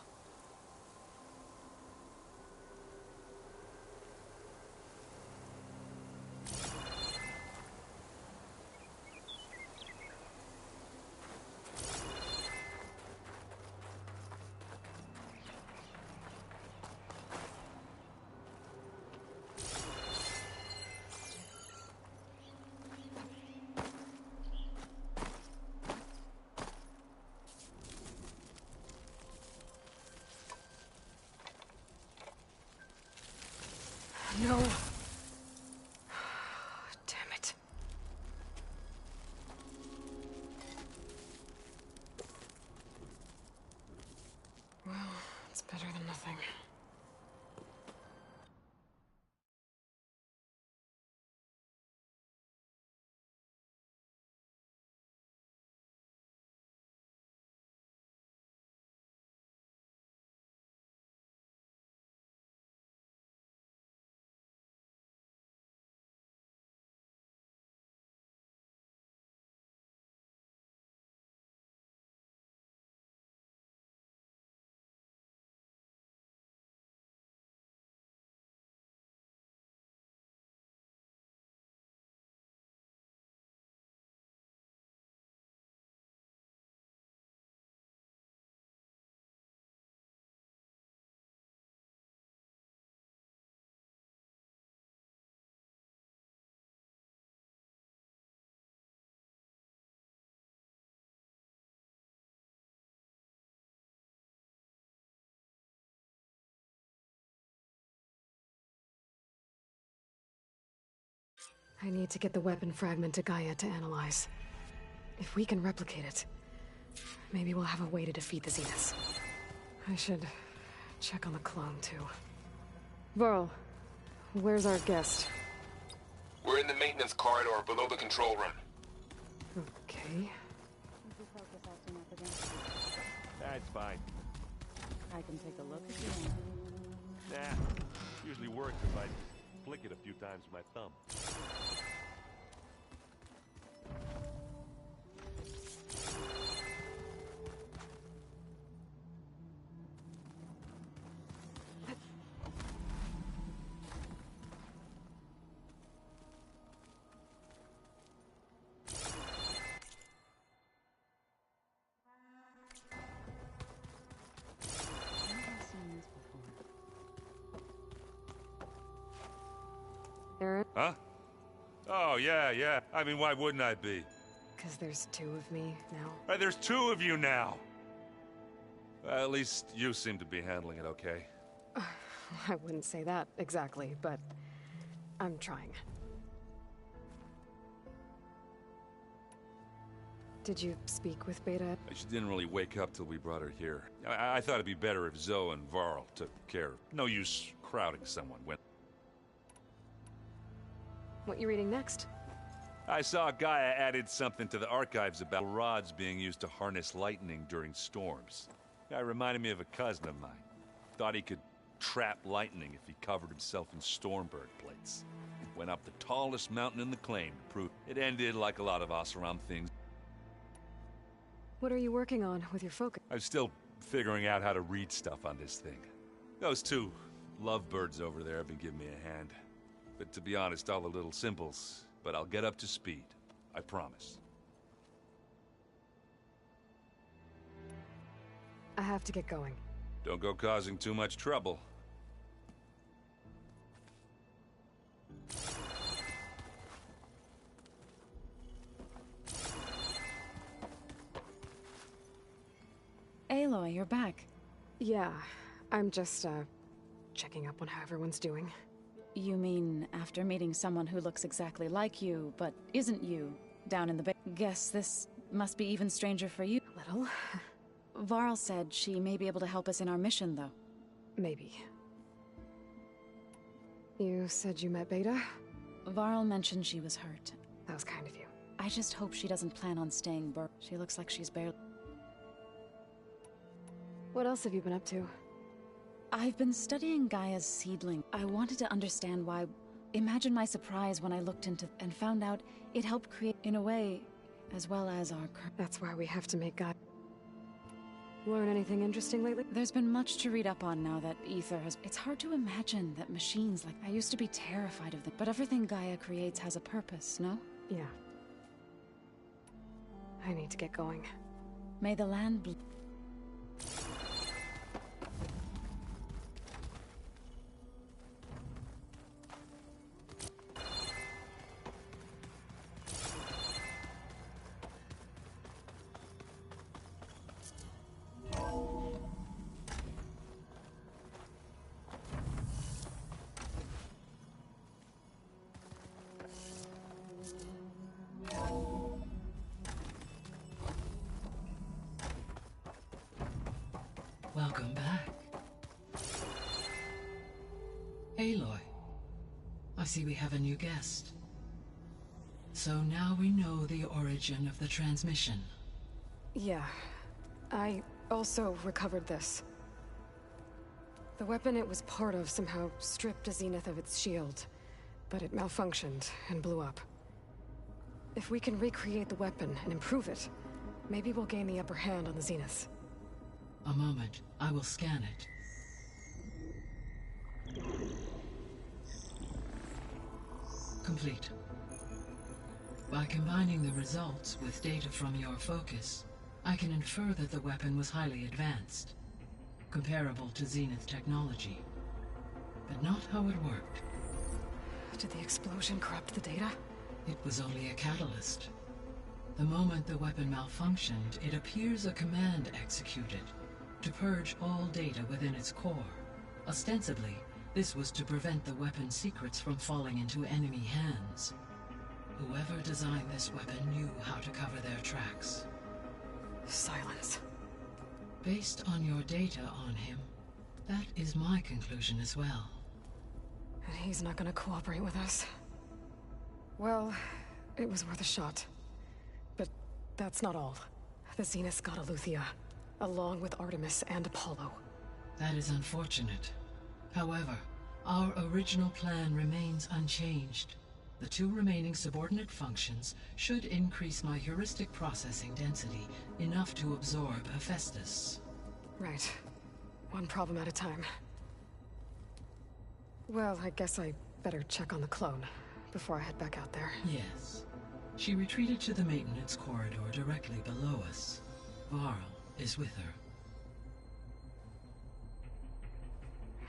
I need to get the weapon fragment to Gaia to analyze. If we can replicate it, maybe we'll have a way to defeat the Zeniths. I should check on the clone, too. Varl, where's our guest? We're in the maintenance corridor below the control room. Okay. That's fine. I can take a look if you want. Nah, usually works if I flick it a few times with my thumb. Huh? Oh, yeah. I mean, why wouldn't I be? Because there's two of me now. There's two of you now! Well, at least you seem to be handling it okay. I wouldn't say that exactly, but I'm trying. Did you speak with Beta? She didn't really wake up till we brought her here. I thought it'd be better if Zoe and Varl took care. No use crowding someone when... What you reading next? I saw Gaia added something to the archives about rods being used to harness lightning during storms. Guy reminded me of a cousin of mine. Thought he could trap lightning if he covered himself in Stormbird plates. Went up the tallest mountain in the claim to prove it ended like a lot of Oseram things. What are you working on with your focus? I'm still figuring out how to read stuff on this thing. Those two lovebirds over there have been giving me a hand. But to be honest, all the little symbols. But I'll get up to speed. I promise. I have to get going. Don't go causing too much trouble. Aloy, you're back. Yeah, I'm just, checking up on how everyone's doing. You mean after meeting someone who looks exactly like you, but isn't you, down in the bay? Guess this must be even stranger for you. A little. Varl said she may be able to help us in our mission, though. Maybe. You said you met Beta? Varl mentioned she was hurt. That was kind of you. I just hope she doesn't plan on staying She looks like she's barely... What else have you been up to? I've been studying Gaia's seedling. I wanted to understand why... Imagine my surprise when I looked into and found out it helped create, in a way, as well as our... That's why we have to make Gaia... Learn anything interesting lately? There's been much to read up on now that Ether has... It's hard to imagine that machines like... I used to be terrified of them, but everything Gaia creates has a purpose, no? Yeah. I need to get going. May the land... Welcome back. Aloy, I see we have a new guest. So now we know the origin of the transmission. Yeah. I also recovered this. The weapon it was part of somehow stripped a Zenith of its shield, but it malfunctioned and blew up. If we can recreate the weapon and improve it, maybe we'll gain the upper hand on the Zeniths. A moment, I will scan it. Complete. By combining the results with data from your focus, I can infer that the weapon was highly advanced, comparable to Zenith technology, but not how it worked. Did the explosion corrupt the data? It was only a catalyst. The moment the weapon malfunctioned, it appears a command executed to purge all data within its core. Ostensibly, this was to prevent the weapon's secrets from falling into enemy hands. Whoever designed this weapon knew how to cover their tracks. Silence. Based on your data on him, that is my conclusion as well. And he's not gonna cooperate with us. Well, it was worth a shot. But that's not all. The Zeniths got Eleuthia, along with Artemis and Apollo. That is unfortunate. However, our original plan remains unchanged. The 2 remaining subordinate functions should increase my heuristic processing density enough to absorb Hephaestus. Right. One problem at a time. Well, I guess I better check on the clone before I head back out there. Yes. She retreated to the maintenance corridor directly below us. Varl is with her.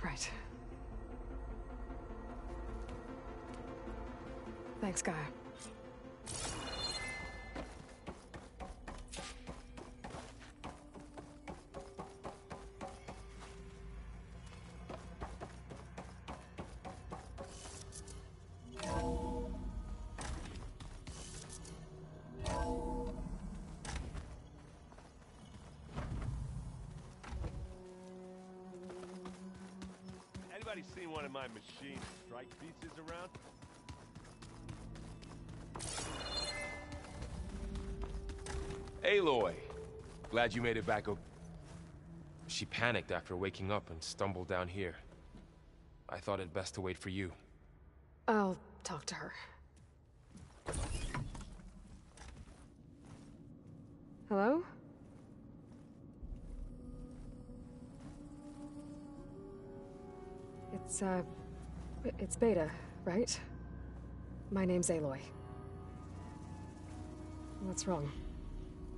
Right. Thanks, Gaia. Anybody seen one of my machine strike pieces around? Aloy! Glad you made it back. She panicked after waking up and stumbled down here. I thought it best to wait for you. I'll talk to her. Hello? It's Beta, right? My name's Aloy. What's wrong?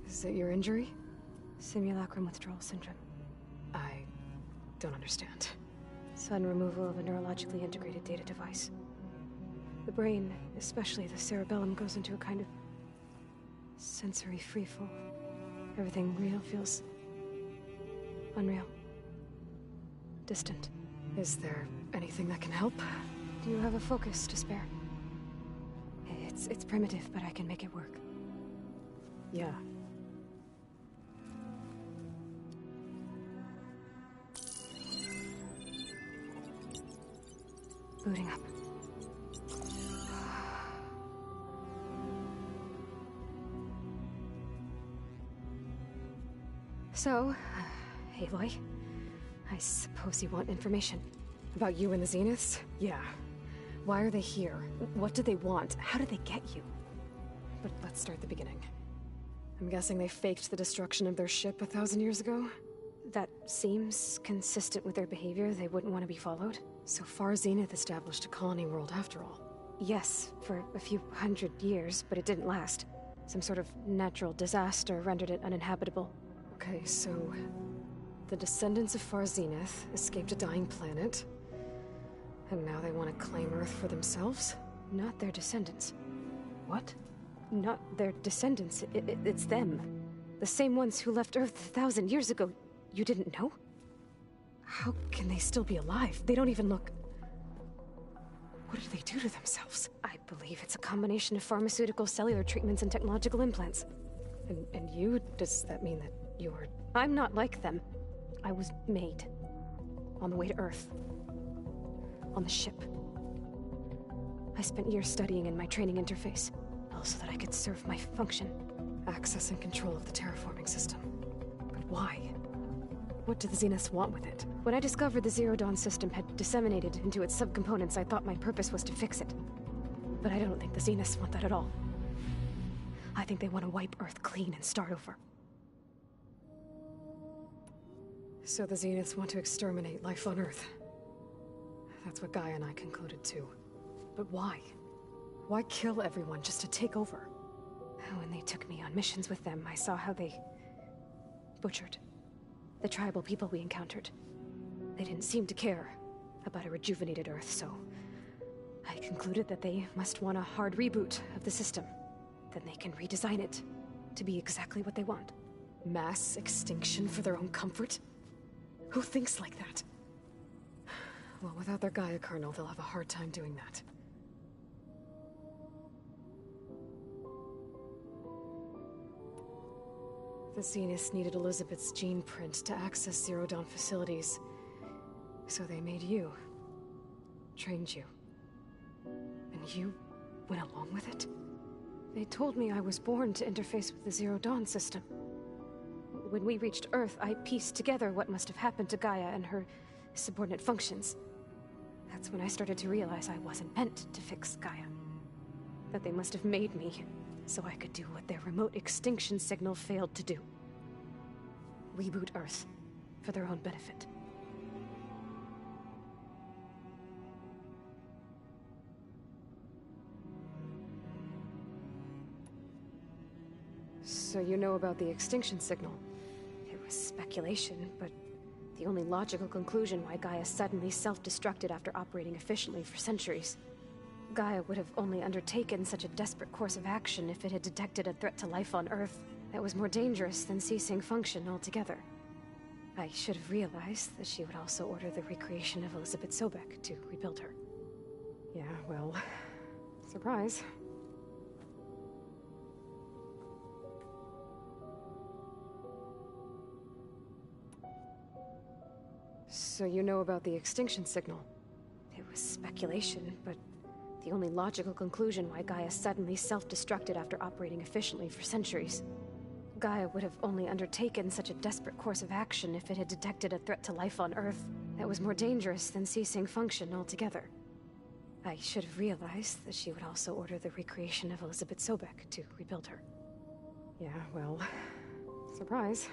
Is it your injury? Simulacrum withdrawal syndrome. I don't understand. Sudden removal of a neurologically integrated data device. The brain, especially the cerebellum, goes into a kind of sensory freefall. Everything real feels unreal. Distant. Is there anything that can help? Do you have a focus to spare? It's primitive, but I can make it work. Yeah. Booting up. So, Aloy, I suppose you want information. About you and the Zeniths? Yeah. Why are they here? What do they want? How did they get you? But let's start at the beginning. I'm guessing they faked the destruction of their ship 1,000 years ago? That seems consistent with their behavior. They wouldn't want to be followed. So far, Zenith established a colony world after all. Yes, for a few hundred years, but it didn't last. Some sort of natural disaster rendered it uninhabitable. Okay, so the descendants of Far Zenith escaped a dying planet, and now they want to claim Earth for themselves? Not their descendants. What? Not their descendants. It's them. The same ones who left Earth 1,000 years ago. You didn't know? How can they still be alive? They don't even look... What did they do to themselves? I believe it's a combination of pharmaceutical, cellular treatments, and technological implants. And you? Does that mean that you're... I'm not like them. I was made. On the way to Earth. On the ship. I spent years studying in my training interface, all so that I could serve my function. Access and control of the terraforming system. But why? What do the Zeniths want with it? When I discovered the Zero Dawn system had disseminated into its subcomponents, I thought my purpose was to fix it. But I don't think the Zeniths want that at all. I think they want to wipe Earth clean and start over. So the Zeniths want to exterminate life on Earth. That's what Gaia and I concluded too. But why? Why kill everyone just to take over? When they took me on missions with them, I saw how they butchered the tribal people we encountered. They didn't seem to care about a rejuvenated Earth, so I concluded that they must want a hard reboot of the system. Then they can redesign it to be exactly what they want. Mass extinction for their own comfort? Who thinks like that? Well, without their Gaia kernel, they'll have a hard time doing that. The Zeniths needed Elizabeth's gene print to access Zero Dawn facilities. So they made you. Trained you. And you went along with it? They told me I was born to interface with the Zero Dawn system. When we reached Earth, I pieced together what must have happened to Gaia and her subordinate functions. That's when I started to realize I wasn't meant to fix Gaia. That they must have made me so I could do what their remote extinction signal failed to do. Reboot Earth for their own benefit. So you know about the extinction signal? It was speculation, but the only logical conclusion why Gaia suddenly self-destructed after operating efficiently for centuries. Gaia would have only undertaken such a desperate course of action if it had detected a threat to life on Earth that was more dangerous than ceasing function altogether. I should have realized that she would also order the recreation of Elizabeth Sobek to rebuild her. Yeah, well, surprise. So you know about the extinction signal? It was speculation, but the only logical conclusion why Gaia suddenly self-destructed after operating efficiently for centuries. Gaia would have only undertaken such a desperate course of action if it had detected a threat to life on Earth that was more dangerous than ceasing function altogether. I should have realized that she would also order the recreation of Elizabeth Sobek to rebuild her. Yeah, well, surprise.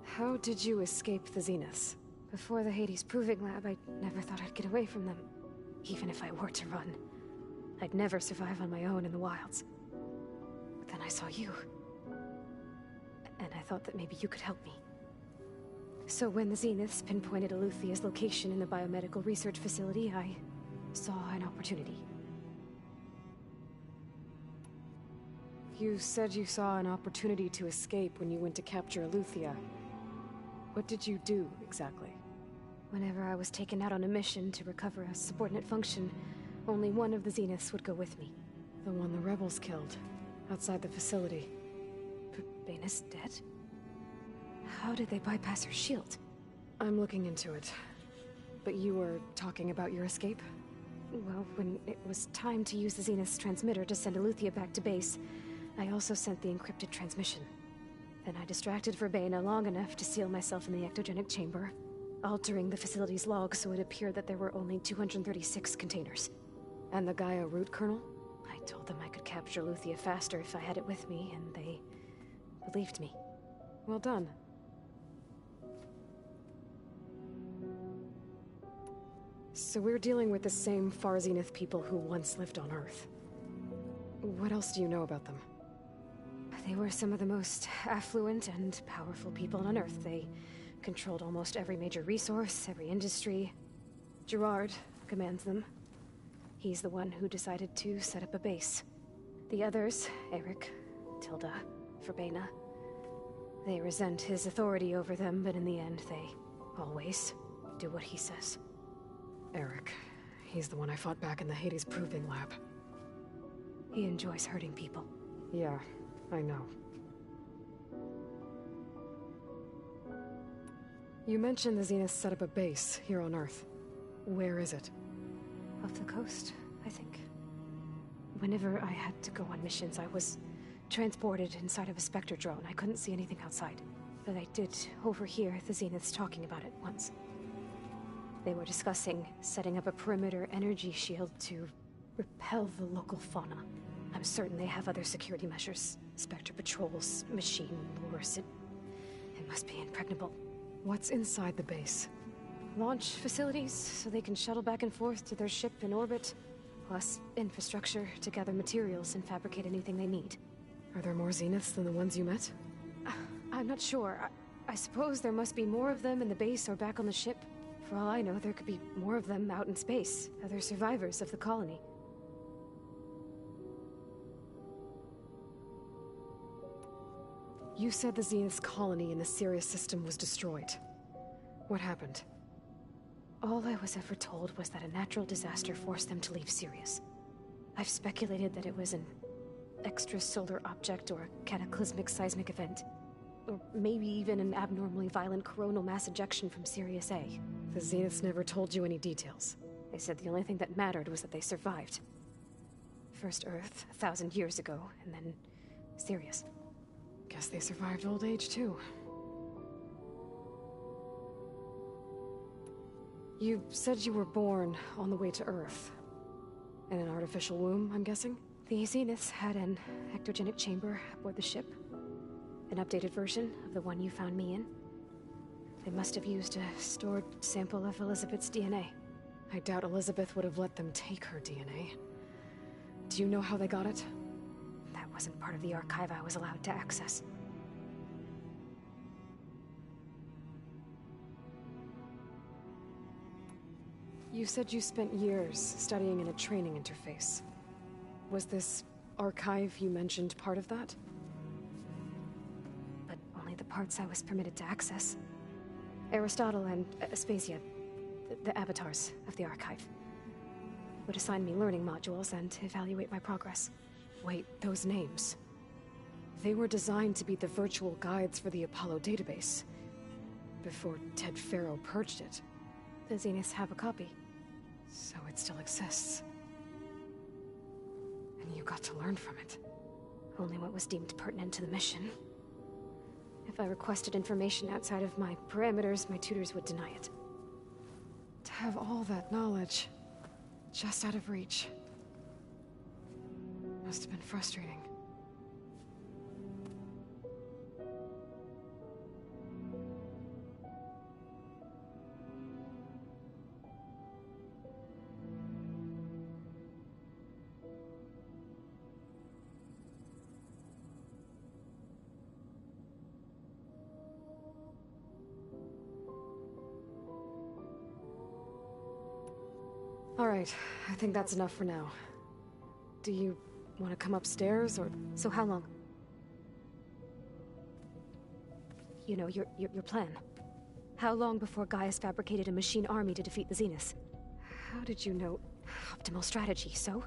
How did you escape the Zeniths? Before the Hades Proving Lab, I never thought I'd get away from them. Even if I were to run. I'd never survive on my own in the wilds. But then I saw you. And I thought that maybe you could help me. So when the Zeniths pinpointed Eluthia's location in the biomedical research facility, I saw an opportunity. You said you saw an opportunity to escape when you went to capture Eluthia. What did you do, exactly? Whenever I was taken out on a mission to recover a subordinate function, only one of the Zeniths would go with me. The one the rebels killed, outside the facility. Baina's dead? How did they bypass her shield? I'm looking into it. But you were talking about your escape? Well, when it was time to use the Zenith's transmitter to send Eluthia back to base, I also sent the encrypted transmission. Then I distracted Verbena long enough to seal myself in the ectogenic chamber, altering the facility's log so it appeared that there were only 236 containers. And the Gaia root kernel? I told them I could capture Eluthia faster if I had it with me, and they believed me. Well done. So we're dealing with the same Far Zenith people who once lived on Earth. What else do you know about them? They were some of the most affluent and powerful people on Earth. They controlled almost every major resource, every industry. Gerard commands them. He's the one who decided to set up a base. The others, Eric, Tilda, Verbena, they resent his authority over them, but in the end, they always do what he says. Eric. He's the one I fought back in the Hades Proving Lab. He enjoys hurting people. Yeah, I know. You mentioned the Zeniths set up a base here on Earth. Where is it? Off the coast, I think. Whenever I had to go on missions, I was transported inside of a Spectre drone. I couldn't see anything outside. But I did overhear the Zeniths talking about it once. They were discussing setting up a perimeter energy shield to repel the local fauna. I'm certain they have other security measures. Spectre patrols, machine lures. It must be impregnable. What's inside the base? Launch facilities, so they can shuttle back and forth to their ship in orbit. Plus infrastructure to gather materials and fabricate anything they need. Are there more Zeniths than the ones you met? I'm not sure. I suppose there must be more of them in the base or back on the ship. For all I know, there could be more of them out in space. Other survivors of the colony. You said the Zenith's colony in the Sirius system was destroyed. What happened? All I was ever told was that a natural disaster forced them to leave Sirius. I've speculated that it was an extrasolar object or a cataclysmic seismic event. Or maybe even an abnormally violent coronal mass ejection from Sirius A. The Zeniths never told you any details. They said the only thing that mattered was that they survived. First Earth, 1,000 years ago, and then Sirius. Guess they survived old age, too. You said you were born on the way to Earth. In an artificial womb, I'm guessing? The Zeniths had an ectogenic chamber aboard the ship. An updated version of the one you found me in. They must have used a stored sample of Elizabeth's DNA. I doubt Elizabeth would have let them take her DNA. Do you know how they got it? That wasn't part of the archive I was allowed to access. You said you spent years studying in a training interface. Was this archive you mentioned part of that? But only the parts I was permitted to access. Aristotle and Aspasia, the avatars of the archive, would assign me learning modules and evaluate my progress. Wait, those names. They were designed to be the virtual guides for the Apollo database. Before Ted Faro purged it. The Zeniths have a copy. So it still exists. And you got to learn from it. Only what was deemed pertinent to the mission. If I requested information outside of my parameters, my tutors would deny it. To have all that knowledge, just out of reach, must have been frustrating. All right, I think that's enough for now. Do you want to come upstairs, or... So how long? You know, your plan. How long before Gaius fabricated a machine army to defeat the Zeniths? How did you know? Optimal strategy, so?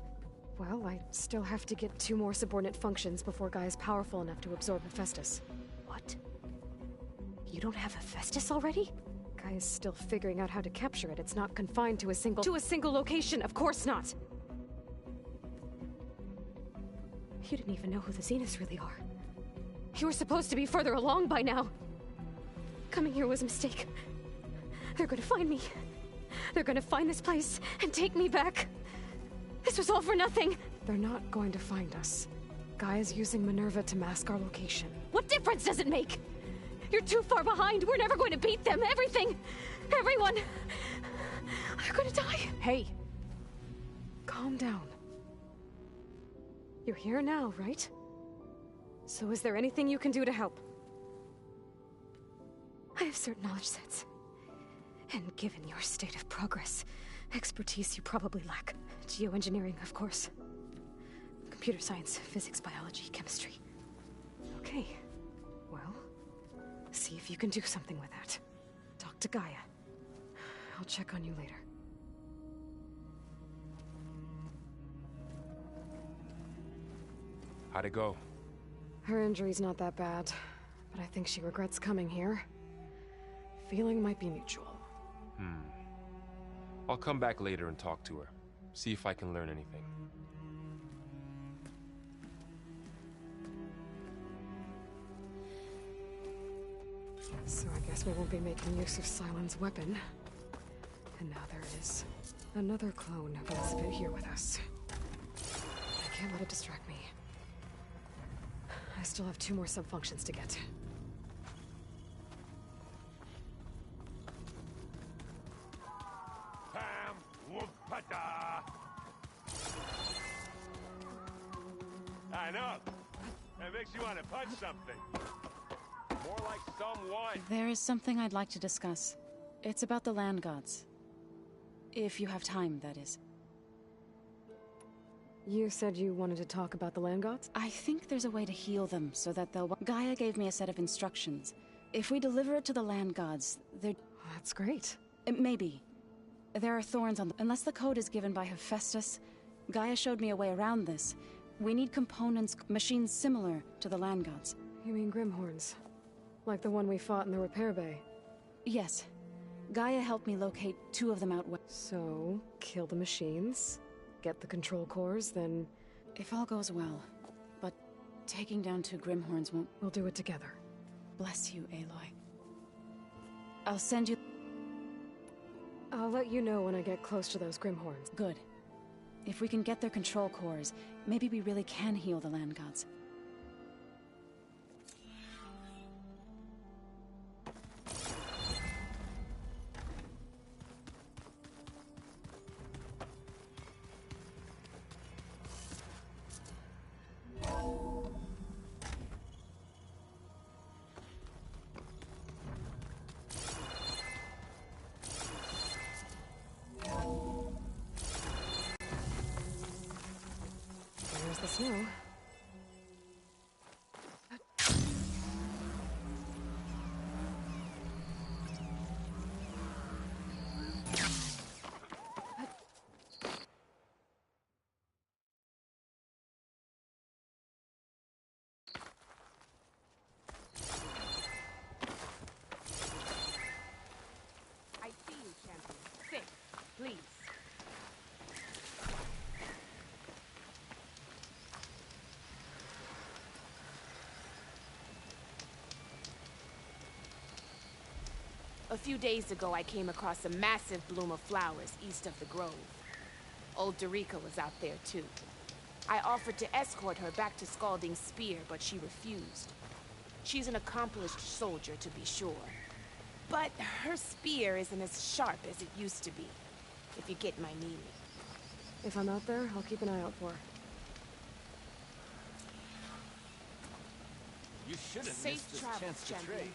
Well, I still have to get 2 more subordinate functions before Gaia's powerful enough to absorb Hephaestus. What? You don't have Hephaestus already? Gaia's still figuring out how to capture it. It's not confined to a single... To a single location, of course not! You didn't even know who the Zeniths really are. You were supposed to be further along by now! Coming here was a mistake. They're gonna find me. They're gonna find this place and take me back. This was all for nothing! They're not going to find us. Gaia's using Minerva to mask our location. What difference does it make? You're too far behind. We're never going to beat them. Everything. Everyone. They're gonna die. Hey. Calm down. You're here now, right? So is there anything you can do to help? I have certain knowledge sets. And given your state of progress, expertise you probably lack. Geoengineering, of course. Computer science, physics, biology, chemistry. Okay. Well, see if you can do something with that. Talk to Gaia. I'll check on you later. How'd it go? Her injury's not that bad, but I think she regrets coming here. Feeling might be mutual. I'll come back later and talk to her. See if I can learn anything. So I guess we won't be making use of Sylens' weapon. And now there is another clone of Elizabeth here with us. I can't let it distract me. I still have 2 more sub-functions to get. I know. That makes you want to punch something. More like someone. There is something I'd like to discuss. It's about the land gods. If you have time, that is. You said you wanted to talk about the land gods? I think there's a way to heal them so that they'll... Gaia gave me a set of instructions. If we deliver it to the land gods, they're... That's great. Maybe. There are thorns on them. Unless the code is given by Hephaestus, Gaia showed me a way around this. We need components, machines similar to the land gods. You mean Grimhorns? Like the one we fought in the repair bay? Yes. Gaia helped me locate 2 of them out west. So, kill the machines, get the control cores, then... If all goes well. But taking down 2 Grimhorns won't... We'll do it together. Bless you, Aloy. I'll send you... I'll let you know when I get close to those Grimhorns. Good. If we can get their control cores, maybe we really can heal the land gods. There's the snow. I see you, champion. Sit, please. A few days ago, I came across a massive bloom of flowers east of the grove. Old Dorica was out there, too. I offered to escort her back to Scalding Spear, but she refused. She's an accomplished soldier, to be sure. But her spear isn't as sharp as it used to be, if you get my meaning. If I'm out there, I'll keep an eye out for her. You shouldn't miss Safe this travels, chance to champion. trade.